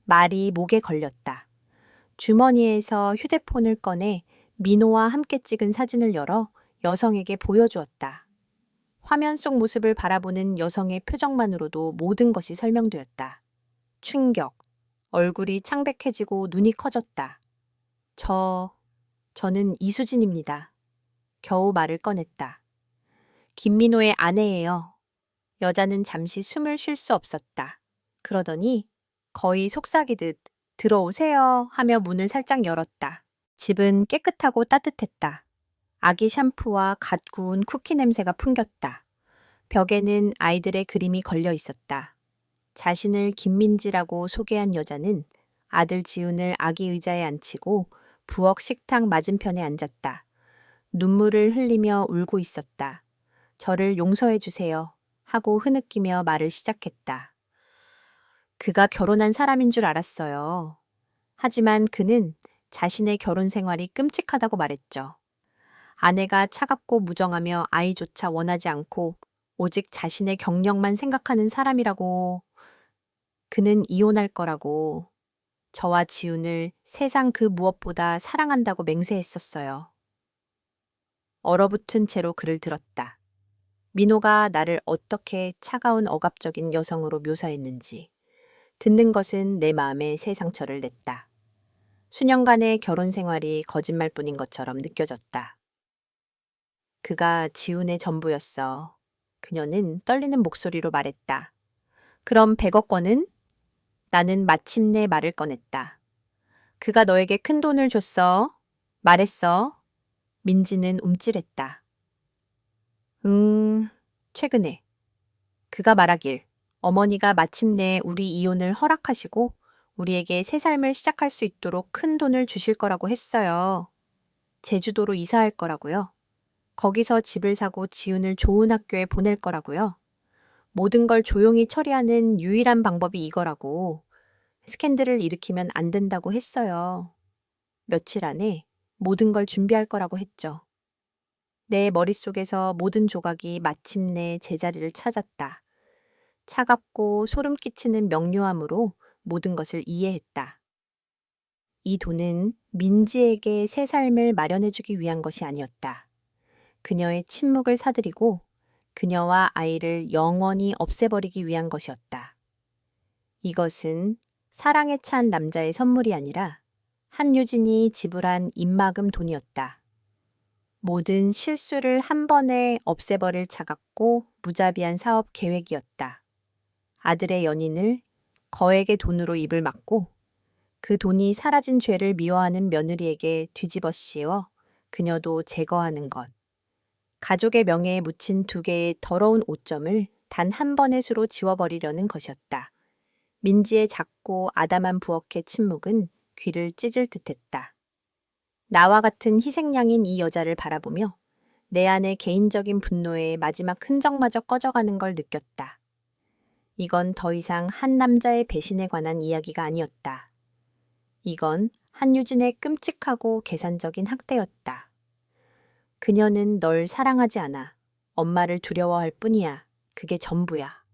말이 목에 걸렸다. 주머니에서 휴대폰을 꺼내 민호와 함께 찍은 사진을 열어 여성에게 보여주었다. 화면 속 모습을 바라보는 여성의 표정만으로도 모든 것이 설명되었다. 충격, 얼굴이 창백해지고 눈이 커졌다. 저는 이수진입니다. 겨우 말을 꺼냈다. 김민호의 아내예요. 여자는 잠시 숨을 쉴 수 없었다. 그러더니 거의 속삭이듯 들어오세요 하며 문을 살짝 열었다. 집은 깨끗하고 따뜻했다. 아기 샴푸와 갓 구운 쿠키 냄새가 풍겼다. 벽에는 아이들의 그림이 걸려 있었다. 자신을 김민지라고 소개한 여자는 아들 지훈을 아기 의자에 앉히고 부엌 식탁 맞은편에 앉았다. 눈물을 흘리며 울고 있었다. 저를 용서해 주세요 하고 흐느끼며 말을 시작했다. 그가 결혼한 사람인 줄 알았어요. 하지만 그는 자신의 결혼 생활이 끔찍하다고 말했죠. 아내가 차갑고 무정하며 아이조차 원하지 않고 오직 자신의 경력만 생각하는 사람이라고. 그는 이혼할 거라고. 저와 지훈을 세상 그 무엇보다 사랑한다고 맹세했었어요. 얼어붙은 채로 그를 들었다. 민호가 나를 어떻게 차가운 억압적인 여성으로 묘사했는지 듣는 것은 내 마음에 새 상처를 냈다. 수년간의 결혼 생활이 거짓말뿐인 것처럼 느껴졌다. 그가 지훈의 전부였어. 그녀는 떨리는 목소리로 말했다. 그럼 100억 원은? 나는 마침내 말을 꺼냈다. 그가 너에게 큰 돈을 줬어. 말했어. 민지는 움찔했다. 최근에. 그가 말하길 어머니가 마침내 우리 이혼을 허락하시고 우리에게 새 삶을 시작할 수 있도록 큰 돈을 주실 거라고 했어요. 제주도로 이사할 거라고요. 거기서 집을 사고 지훈을 좋은 학교에 보낼 거라고요. 모든 걸 조용히 처리하는 유일한 방법이 이거라고. 스캔들을 일으키면 안 된다고 했어요. 며칠 안에 모든 걸 준비할 거라고 했죠. 내 머릿속에서 모든 조각이 마침내 제자리를 찾았다. 차갑고 소름 끼치는 명료함으로 모든 것을 이해했다. 이 돈은 민지에게 새 삶을 마련해주기 위한 것이 아니었다. 그녀의 침묵을 사들이고 그녀와 아이를 영원히 없애버리기 위한 것이었다. 이것은 사랑에 찬 남자의 선물이 아니라 한유진이 지불한 입막음 돈이었다. 모든 실수를 한 번에 없애버릴 차갑고 무자비한 사업 계획이었다. 아들의 연인을 거액의 돈으로 입을 막고 그 돈이 사라진 죄를 미워하는 며느리에게 뒤집어 씌워 그녀도 제거하는 것. 가족의 명예에 묻힌 2개의 더러운 오점을 단 한 번의 수로 지워버리려는 것이었다. 민지의 작고 아담한 부엌의 침묵은 귀를 찢을 듯했다. 나와 같은 희생양인 이 여자를 바라보며 내 안의 개인적인 분노의 마지막 흔적마저 꺼져가는 걸 느꼈다. 이건 더 이상 한 남자의 배신에 관한 이야기가 아니었다. 이건 한유진의 끔찍하고 계산적인 학대였다. 그녀는 널 사랑하지 않아. 엄마를 두려워할 뿐이야. 그게 전부야.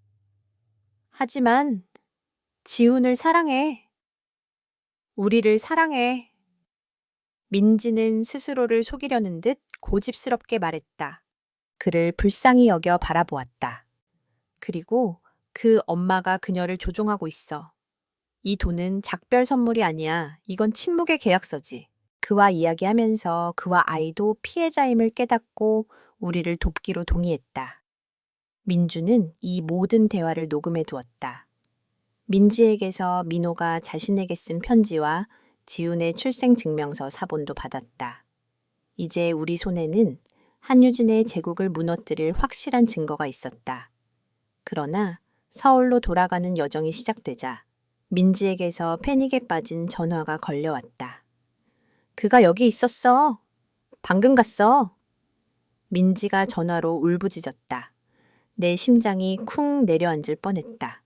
하지만 지훈을 사랑해. 우리를 사랑해. 민지는 스스로를 속이려는 듯 고집스럽게 말했다. 그를 불쌍히 여겨 바라보았다. 그리고 그 엄마가 그녀를 조종하고 있어. 이 돈은 작별 선물이 아니야. 이건 침묵의 계약서지. 그와 이야기하면서 그와 아이도 피해자임을 깨닫고 우리를 돕기로 동의했다. 민주는 이 모든 대화를 녹음해 두었다. 민지에게서 민호가 자신에게 쓴 편지와 지훈의 출생증명서 사본도 받았다. 이제 우리 손에는 한유진의 제국을 무너뜨릴 확실한 증거가 있었다. 그러나 서울로 돌아가는 여정이 시작되자 민지에게서 패닉에 빠진 전화가 걸려왔다. 그가 여기 있었어. 방금 갔어. 민지가 전화로 울부짖었다. 내 심장이 쿵 내려앉을 뻔했다.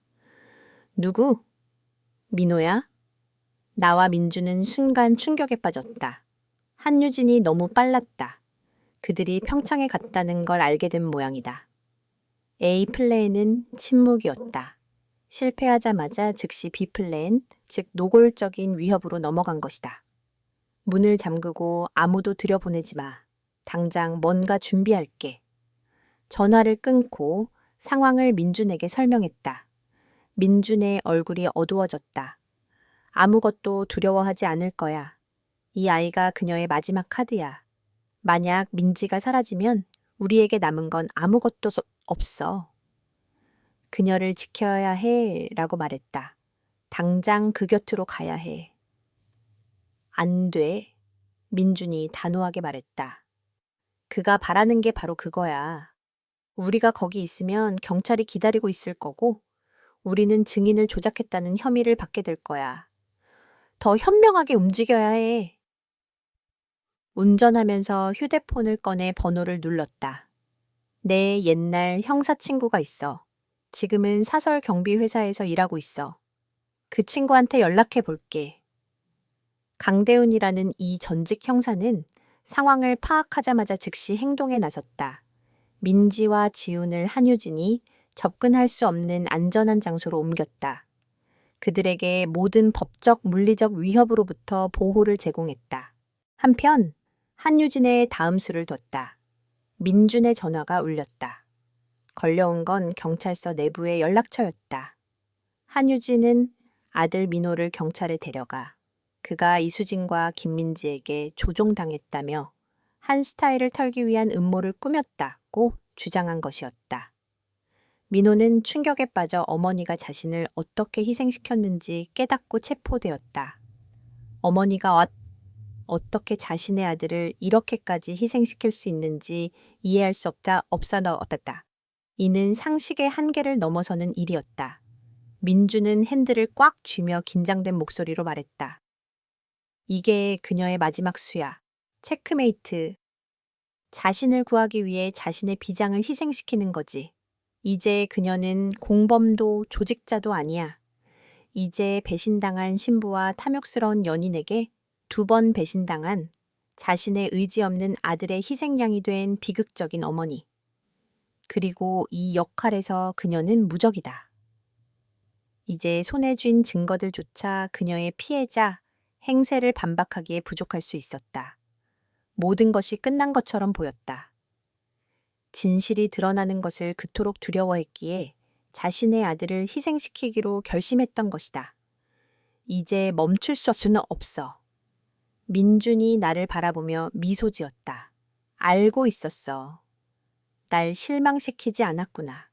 누구? 민호야? 나와 민주는 순간 충격에 빠졌다. 한유진이 너무 빨랐다. 그들이 평창에 갔다는 걸 알게 된 모양이다. A 플랜은 침묵이었다. 실패하자마자 즉시 B 플랜, 즉 노골적인 위협으로 넘어간 것이다. 문을 잠그고 아무도 들여보내지 마. 당장 뭔가 준비할게. 전화를 끊고 상황을 민준에게 설명했다. 민준의 얼굴이 어두워졌다. 아무것도 두려워하지 않을 거야. 이 아이가 그녀의 마지막 카드야. 만약 민지가 사라지면 우리에게 남은 건 아무것도 없어. 그녀를 지켜야 해 라고 말했다. 당장 그 곁으로 가야 해. 안 돼. 민준이 단호하게 말했다. 그가 바라는 게 바로 그거야. 우리가 거기 있으면 경찰이 기다리고 있을 거고 우리는 증인을 조작했다는 혐의를 받게 될 거야. 더 현명하게 움직여야 해. 운전하면서 휴대폰을 꺼내 번호를 눌렀다. 내 옛날 형사 친구가 있어. 지금은 사설 경비 회사에서 일하고 있어. 그 친구한테 연락해 볼게. 강대훈이라는 이 전직 형사는 상황을 파악하자마자 즉시 행동에 나섰다. 민지와 지훈을 한유진이 접근할 수 없는 안전한 장소로 옮겼다. 그들에게 모든 법적, 물리적 위협으로부터 보호를 제공했다. 한편 한유진의 다음 수를 뒀다. 민준의 전화가 울렸다. 걸려온 건 경찰서 내부의 연락처였다. 한유진은 아들 민호를 경찰에 데려가 그가 이수진과 김민지에게 조종당했다며 한 스타일을 털기 위한 음모를 꾸몄다고 주장한 것이었다. 민호는 충격에 빠져 어머니가 자신을 어떻게 희생시켰는지 깨닫고 체포되었다. 어머니가 어떻게 자신의 아들을 이렇게까지 희생시킬 수 있는지 이해할 수 없었다. 이는 상식의 한계를 넘어서는 일이었다. 민주는 핸들을 꽉 쥐며 긴장된 목소리로 말했다. 이게 그녀의 마지막 수야. 체크메이트. 자신을 구하기 위해 자신의 비장을 희생시키는 거지. 이제 그녀는 공범도 조직자도 아니야. 이제 배신당한 신부와 탐욕스러운 연인에게 2번 배신당한 자신의 의지 없는 아들의 희생양이 된 비극적인 어머니. 그리고 이 역할에서 그녀는 무적이다. 이제 손에 쥔 증거들조차 그녀의 피해자, 행세를 반박하기에 부족할 수 있었다. 모든 것이 끝난 것처럼 보였다. 진실이 드러나는 것을 그토록 두려워했기에 자신의 아들을 희생시키기로 결심했던 것이다. 이제 멈출 수는 없어. 민준이 나를 바라보며 미소 지었다. 알고 있었어. 날 실망시키지 않았구나.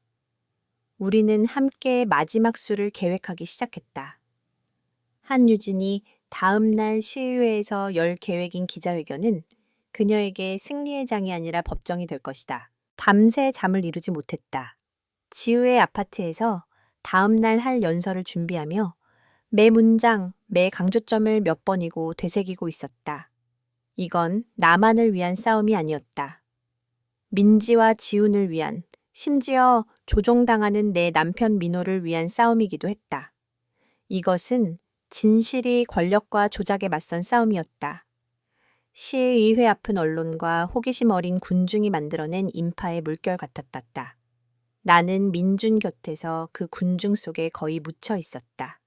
우리는 함께 마지막 수를 계획하기 시작했다. 한유진이 다음 날 시의회에서 열 계획인 기자회견은 그녀에게 승리의 장이 아니라 법정이 될 것이다. 밤새 잠을 이루지 못했다. 지우의 아파트에서 다음 날 할 연설을 준비하며 매 문장, 매 강조점을 몇 번이고 되새기고 있었다. 이건 나만을 위한 싸움이 아니었다. 민지와 지훈을 위한, 심지어 조종당하는 내 남편 민호를 위한 싸움이기도 했다. 이것은 진실이 권력과 조작에 맞선 싸움이었다. 시의회 앞은 언론과 호기심 어린 군중이 만들어낸 인파의 물결 같았다. 나는 민준 곁에서 그 군중 속에 거의 묻혀 있었다.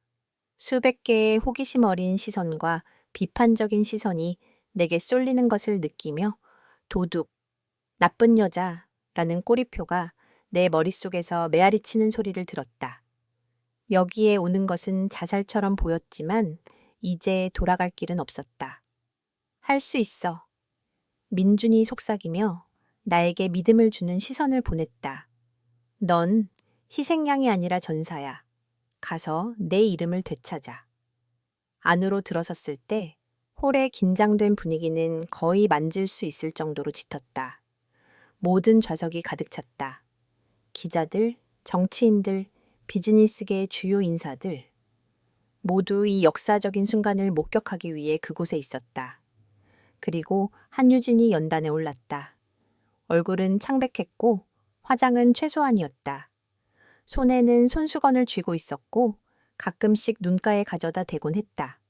수백 개의 호기심 어린 시선과 비판적인 시선이 내게 쏠리는 것을 느끼며 도둑, 나쁜 여자라는 꼬리표가 내 머릿속에서 메아리치는 소리를 들었다. 여기에 오는 것은 자살처럼 보였지만 이제 돌아갈 길은 없었다. 할 수 있어. 민준이 속삭이며 나에게 믿음을 주는 시선을 보냈다. 넌 희생양이 아니라 전사야. 가서 내 이름을 되찾아. 안으로 들어섰을 때 홀의 긴장된 분위기는 거의 만질 수 있을 정도로 짙었다. 모든 좌석이 가득 찼다. 기자들, 정치인들, 비즈니스계의 주요 인사들. 모두 이 역사적인 순간을 목격하기 위해 그곳에 있었다. 그리고 한유진이 연단에 올랐다. 얼굴은 창백했고 화장은 최소한이었다. 손에는 손수건을 쥐고 있었고 가끔씩 눈가에 가져다 대곤 했다.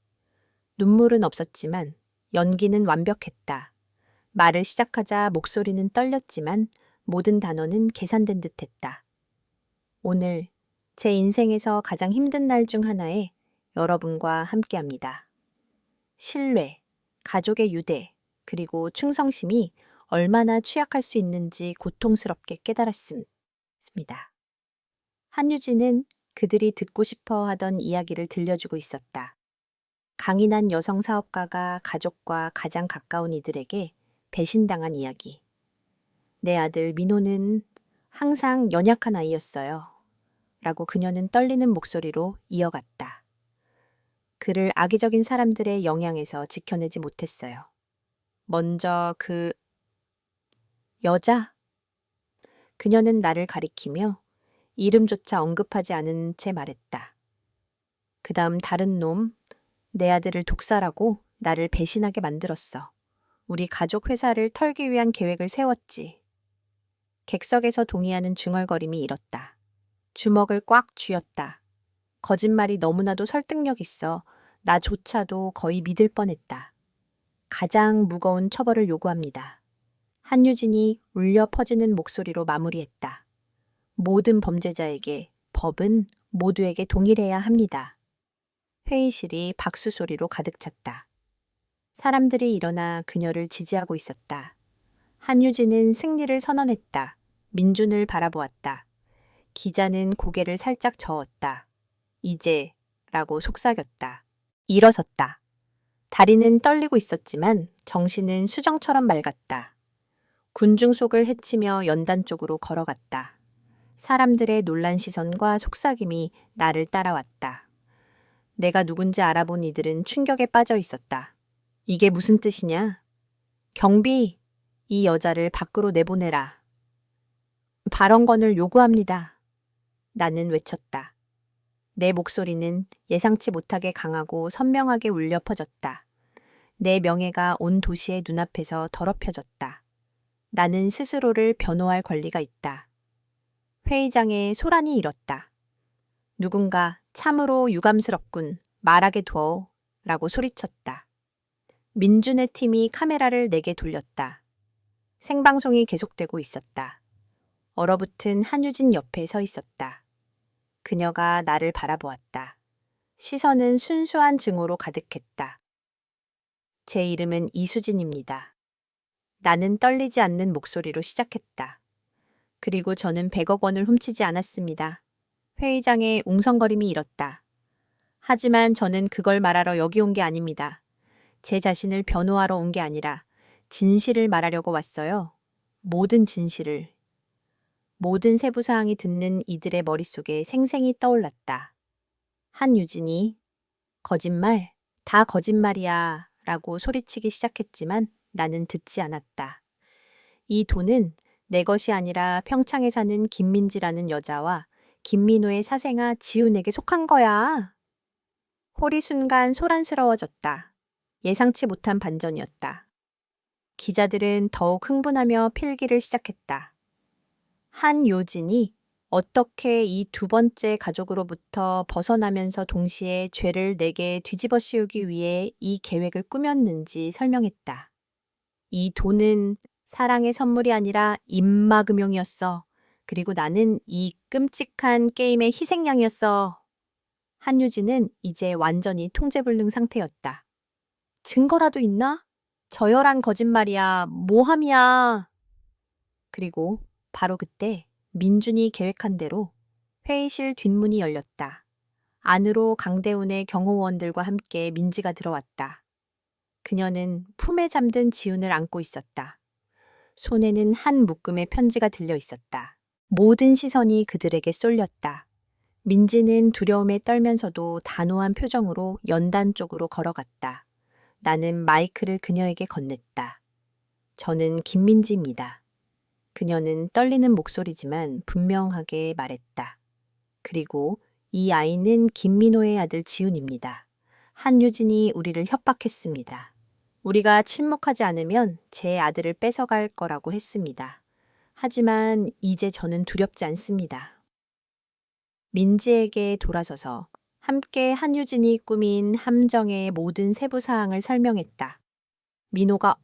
눈물은 없었지만 연기는 완벽했다. 말을 시작하자 목소리는 떨렸지만 모든 단어는 계산된 듯했다. 오늘 제 인생에서 가장 힘든 날 중 하나에 여러분과 함께합니다. 신뢰, 가족의 유대, 그리고 충성심이 얼마나 취약할 수 있는지 고통스럽게 깨달았습니다. 한유진은 그들이 듣고 싶어 하던 이야기를 들려주고 있었다. 강인한 여성 사업가가 가족과 가장 가까운 이들에게 배신당한 이야기. 내 아들 민호는 항상 연약한 아이였어요. 라고 그녀는 떨리는 목소리로 이어갔다. 그를 악의적인 사람들의 영향에서 지켜내지 못했어요. 먼저 그 여자? 그녀는 나를 가리키며 이름조차 언급하지 않은 채 말했다. 그 다음 다른 놈, 내 아들을 독살하고 나를 배신하게 만들었어. 우리 가족 회사를 털기 위한 계획을 세웠지. 객석에서 동의하는 중얼거림이 일었다. 주먹을 꽉 쥐었다. 거짓말이 너무나도 설득력 있어 나조차도 거의 믿을 뻔했다. 가장 무거운 처벌을 요구합니다. 한유진이 울려 퍼지는 목소리로 마무리했다. 모든 범죄자에게 법은 모두에게 동일해야 합니다. 회의실이 박수 소리로 가득 찼다. 사람들이 일어나 그녀를 지지하고 있었다. 한유진은 승리를 선언했다. 민준을 바라보았다. 기자는 고개를 살짝 저었다. 이제 라고 속삭였다. 일어섰다. 다리는 떨리고 있었지만 정신은 수정처럼 맑았다. 군중 속을 헤치며 연단 쪽으로 걸어갔다. 사람들의 놀란 시선과 속삭임이 나를 따라왔다. 내가 누군지 알아본 이들은 충격에 빠져 있었다. 이게 무슨 뜻이냐? 경비, 이 여자를 밖으로 내보내라. 발언권을 요구합니다. 나는 외쳤다. 내 목소리는 예상치 못하게 강하고 선명하게 울려 퍼졌다. 내 명예가 온 도시의 눈앞에서 더럽혀졌다. 나는 스스로를 변호할 권리가 있다. 회의장에 소란이 일었다. 누군가 참으로 유감스럽군. 말하게 둬. 라고 소리쳤다. 민준의 팀이 카메라를 내게 돌렸다. 생방송이 계속되고 있었다. 얼어붙은 한유진 옆에 서 있었다. 그녀가 나를 바라보았다. 시선은 순수한 증오로 가득했다. 제 이름은 이수진입니다. 나는 떨리지 않는 목소리로 시작했다. 그리고 저는 100억 원을 훔치지 않았습니다. 회의장에 웅성거림이 일었다. 하지만 저는 그걸 말하러 여기 온 게 아닙니다. 제 자신을 변호하러 온 게 아니라 진실을 말하려고 왔어요. 모든 진실을. 모든 세부사항이 듣는 이들의 머릿속에 생생히 떠올랐다. 한유진이 거짓말, 다 거짓말이야 라고 소리치기 시작했지만 나는 듣지 않았다. 이 돈은 내 것이 아니라 평창에 사는 김민지라는 여자와 김민호의 사생아 지훈에게 속한 거야. 홀이 순간 소란스러워졌다. 예상치 못한 반전이었다. 기자들은 더욱 흥분하며 필기를 시작했다. 한요진이 어떻게 이 두 번째 가족으로부터 벗어나면서 동시에 죄를 내게 뒤집어 씌우기 위해 이 계획을 꾸몄는지 설명했다. 이 돈은 사랑의 선물이 아니라 입막음용이었어. 그리고 나는 이 끔찍한 게임의 희생양이었어. 한유진은 이제 완전히 통제불능 상태였다. 증거라도 있나? 저열한 거짓말이야. 모함이야. 그리고 바로 그때 민준이 계획한 대로 회의실 뒷문이 열렸다. 안으로 강대훈의 경호원들과 함께 민지가 들어왔다. 그녀는 품에 잠든 지훈을 안고 있었다. 손에는 한 묶음의 편지가 들려 있었다. 모든 시선이 그들에게 쏠렸다. 민지는 두려움에 떨면서도 단호한 표정으로 연단 쪽으로 걸어갔다. 나는 마이크를 그녀에게 건넸다. 저는 김민지입니다. 그녀는 떨리는 목소리지만 분명하게 말했다. 그리고 이 아이는 김민호의 아들 지훈입니다. 한유진이 우리를 협박했습니다. 우리가 침묵하지 않으면 제 아들을 뺏어갈 거라고 했습니다. 하지만 이제 저는 두렵지 않습니다. 민지에게 돌아서서 함께 한유진이 꾸민 함정의 모든 세부 사항을 설명했다. 민호가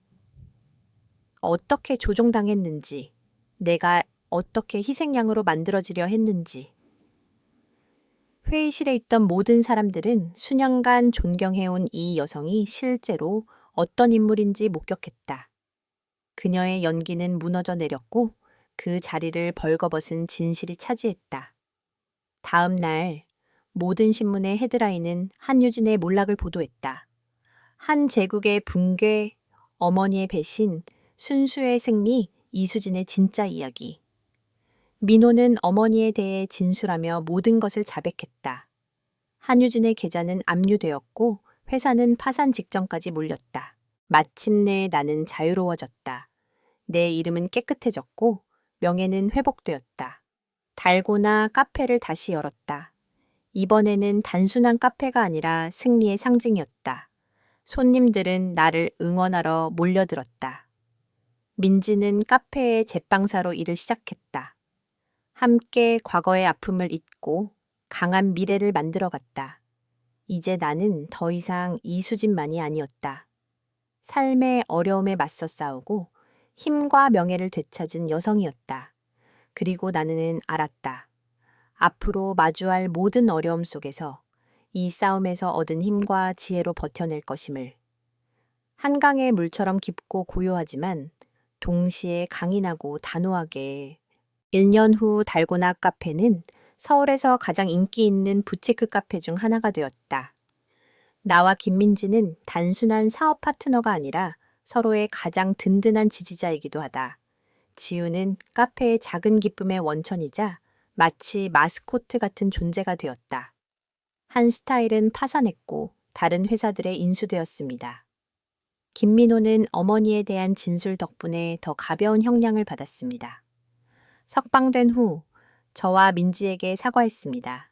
어떻게 조종당했는지, 내가 어떻게 희생양으로 만들어지려 했는지. 회의실에 있던 모든 사람들은 수년간 존경해온 이 여성이 실제로 어떤 인물인지 목격했다. 그녀의 연기는 무너져 내렸고 그 자리를 벌거벗은 진실이 차지했다. 다음 날 모든 신문의 헤드라인은 한유진의 몰락을 보도했다. 한 제국의 붕괴, 어머니의 배신, 순수의 승리, 이수진의 진짜 이야기. 민호는 어머니에 대해 진술하며 모든 것을 자백했다. 한유진의 계좌는 압류되었고 회사는 파산 직전까지 몰렸다. 마침내 나는 자유로워졌다. 내 이름은 깨끗해졌고 명예는 회복되었다. 달고나 카페를 다시 열었다. 이번에는 단순한 카페가 아니라 승리의 상징이었다. 손님들은 나를 응원하러 몰려들었다. 민지는 카페의 제빵사로 일을 시작했다. 함께 과거의 아픔을 잊고 강한 미래를 만들어갔다. 이제 나는 더 이상 이수진만이 아니었다. 삶의 어려움에 맞서 싸우고 힘과 명예를 되찾은 여성이었다. 그리고 나는 알았다. 앞으로 마주할 모든 어려움 속에서 이 싸움에서 얻은 힘과 지혜로 버텨낼 것임을. 한강의 물처럼 깊고 고요하지만 동시에 강인하고 단호하게. 1년 후 달고나 카페는 서울에서 가장 인기 있는 부티크 카페 중 하나가 되었다. 나와 김민지는 단순한 사업 파트너가 아니라 서로의 가장 든든한 지지자이기도 하다. 지우는 카페의 작은 기쁨의 원천이자 마치 마스코트 같은 존재가 되었다. 한 스타일은 파산했고 다른 회사들에 인수되었습니다. 김민호는 어머니에 대한 진술 덕분에 더 가벼운 형량을 받았습니다. 석방된 후 저와 민지에게 사과했습니다.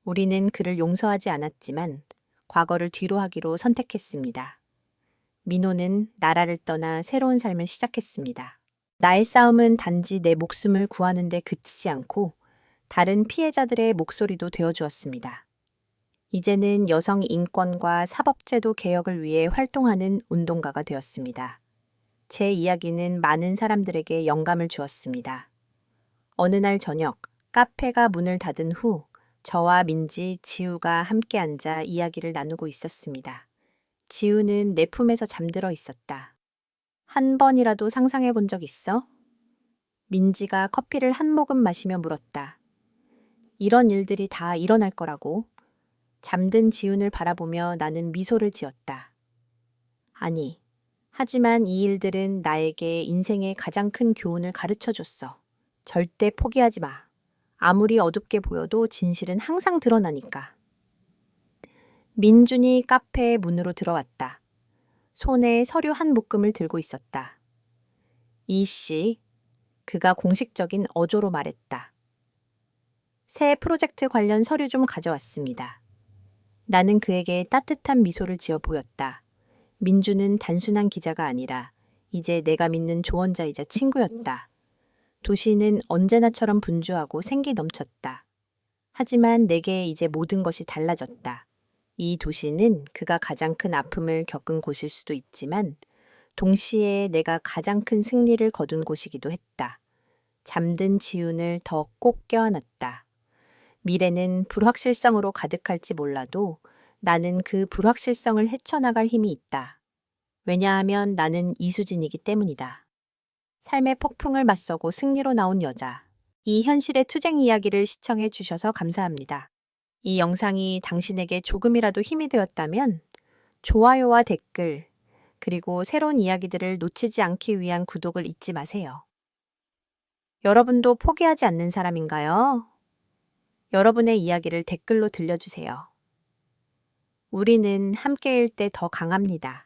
우리는 그를 용서하지 않았지만 과거를 뒤로 하기로 선택했습니다. 민호는 나라를 떠나 새로운 삶을 시작했습니다. 나의 싸움은 단지 내 목숨을 구하는 데 그치지 않고 다른 피해자들의 목소리도 되어주었습니다. 이제는 여성 인권과 사법제도 개혁을 위해 활동하는 운동가가 되었습니다. 제 이야기는 많은 사람들에게 영감을 주었습니다. 어느 날 저녁, 카페가 문을 닫은 후 저와 민지, 지우가 함께 앉아 이야기를 나누고 있었습니다. 지우는 내 품에서 잠들어 있었다. 한 번이라도 상상해 본 적 있어? 민지가 커피를 한 모금 마시며 물었다. 이런 일들이 다 일어날 거라고. 잠든 지훈을 바라보며 나는 미소를 지었다. 아니, 하지만 이 일들은 나에게 인생의 가장 큰 교훈을 가르쳐 줬어. 절대 포기하지 마. 아무리 어둡게 보여도 진실은 항상 드러나니까. 민준이 카페의 문으로 들어왔다. 손에 서류 한 묶음을 들고 있었다. 이씨, 그가 공식적인 어조로 말했다. 새 프로젝트 관련 서류 좀 가져왔습니다. 나는 그에게 따뜻한 미소를 지어 보였다. 민주는 단순한 기자가 아니라 이제 내가 믿는 조언자이자 친구였다. 도시는 언제나처럼 분주하고 생기 넘쳤다. 하지만 내게 이제 모든 것이 달라졌다. 이 도시는 그가 가장 큰 아픔을 겪은 곳일 수도 있지만 동시에 내가 가장 큰 승리를 거둔 곳이기도 했다. 잠든 지운을 더 꼭 껴안았다. 미래는 불확실성으로 가득할지 몰라도 나는 그 불확실성을 헤쳐나갈 힘이 있다. 왜냐하면 나는 이수진이기 때문이다. 삶의 폭풍을 맞서고 승리로 나온 여자. 이 현실의 투쟁 이야기를 시청해 주셔서 감사합니다. 이 영상이 당신에게 조금이라도 힘이 되었다면 좋아요와 댓글, 그리고 새로운 이야기들을 놓치지 않기 위한 구독을 잊지 마세요. 여러분도 포기하지 않는 사람인가요? 여러분의 이야기를 댓글로 들려주세요. 우리는 함께일 때 더 강합니다.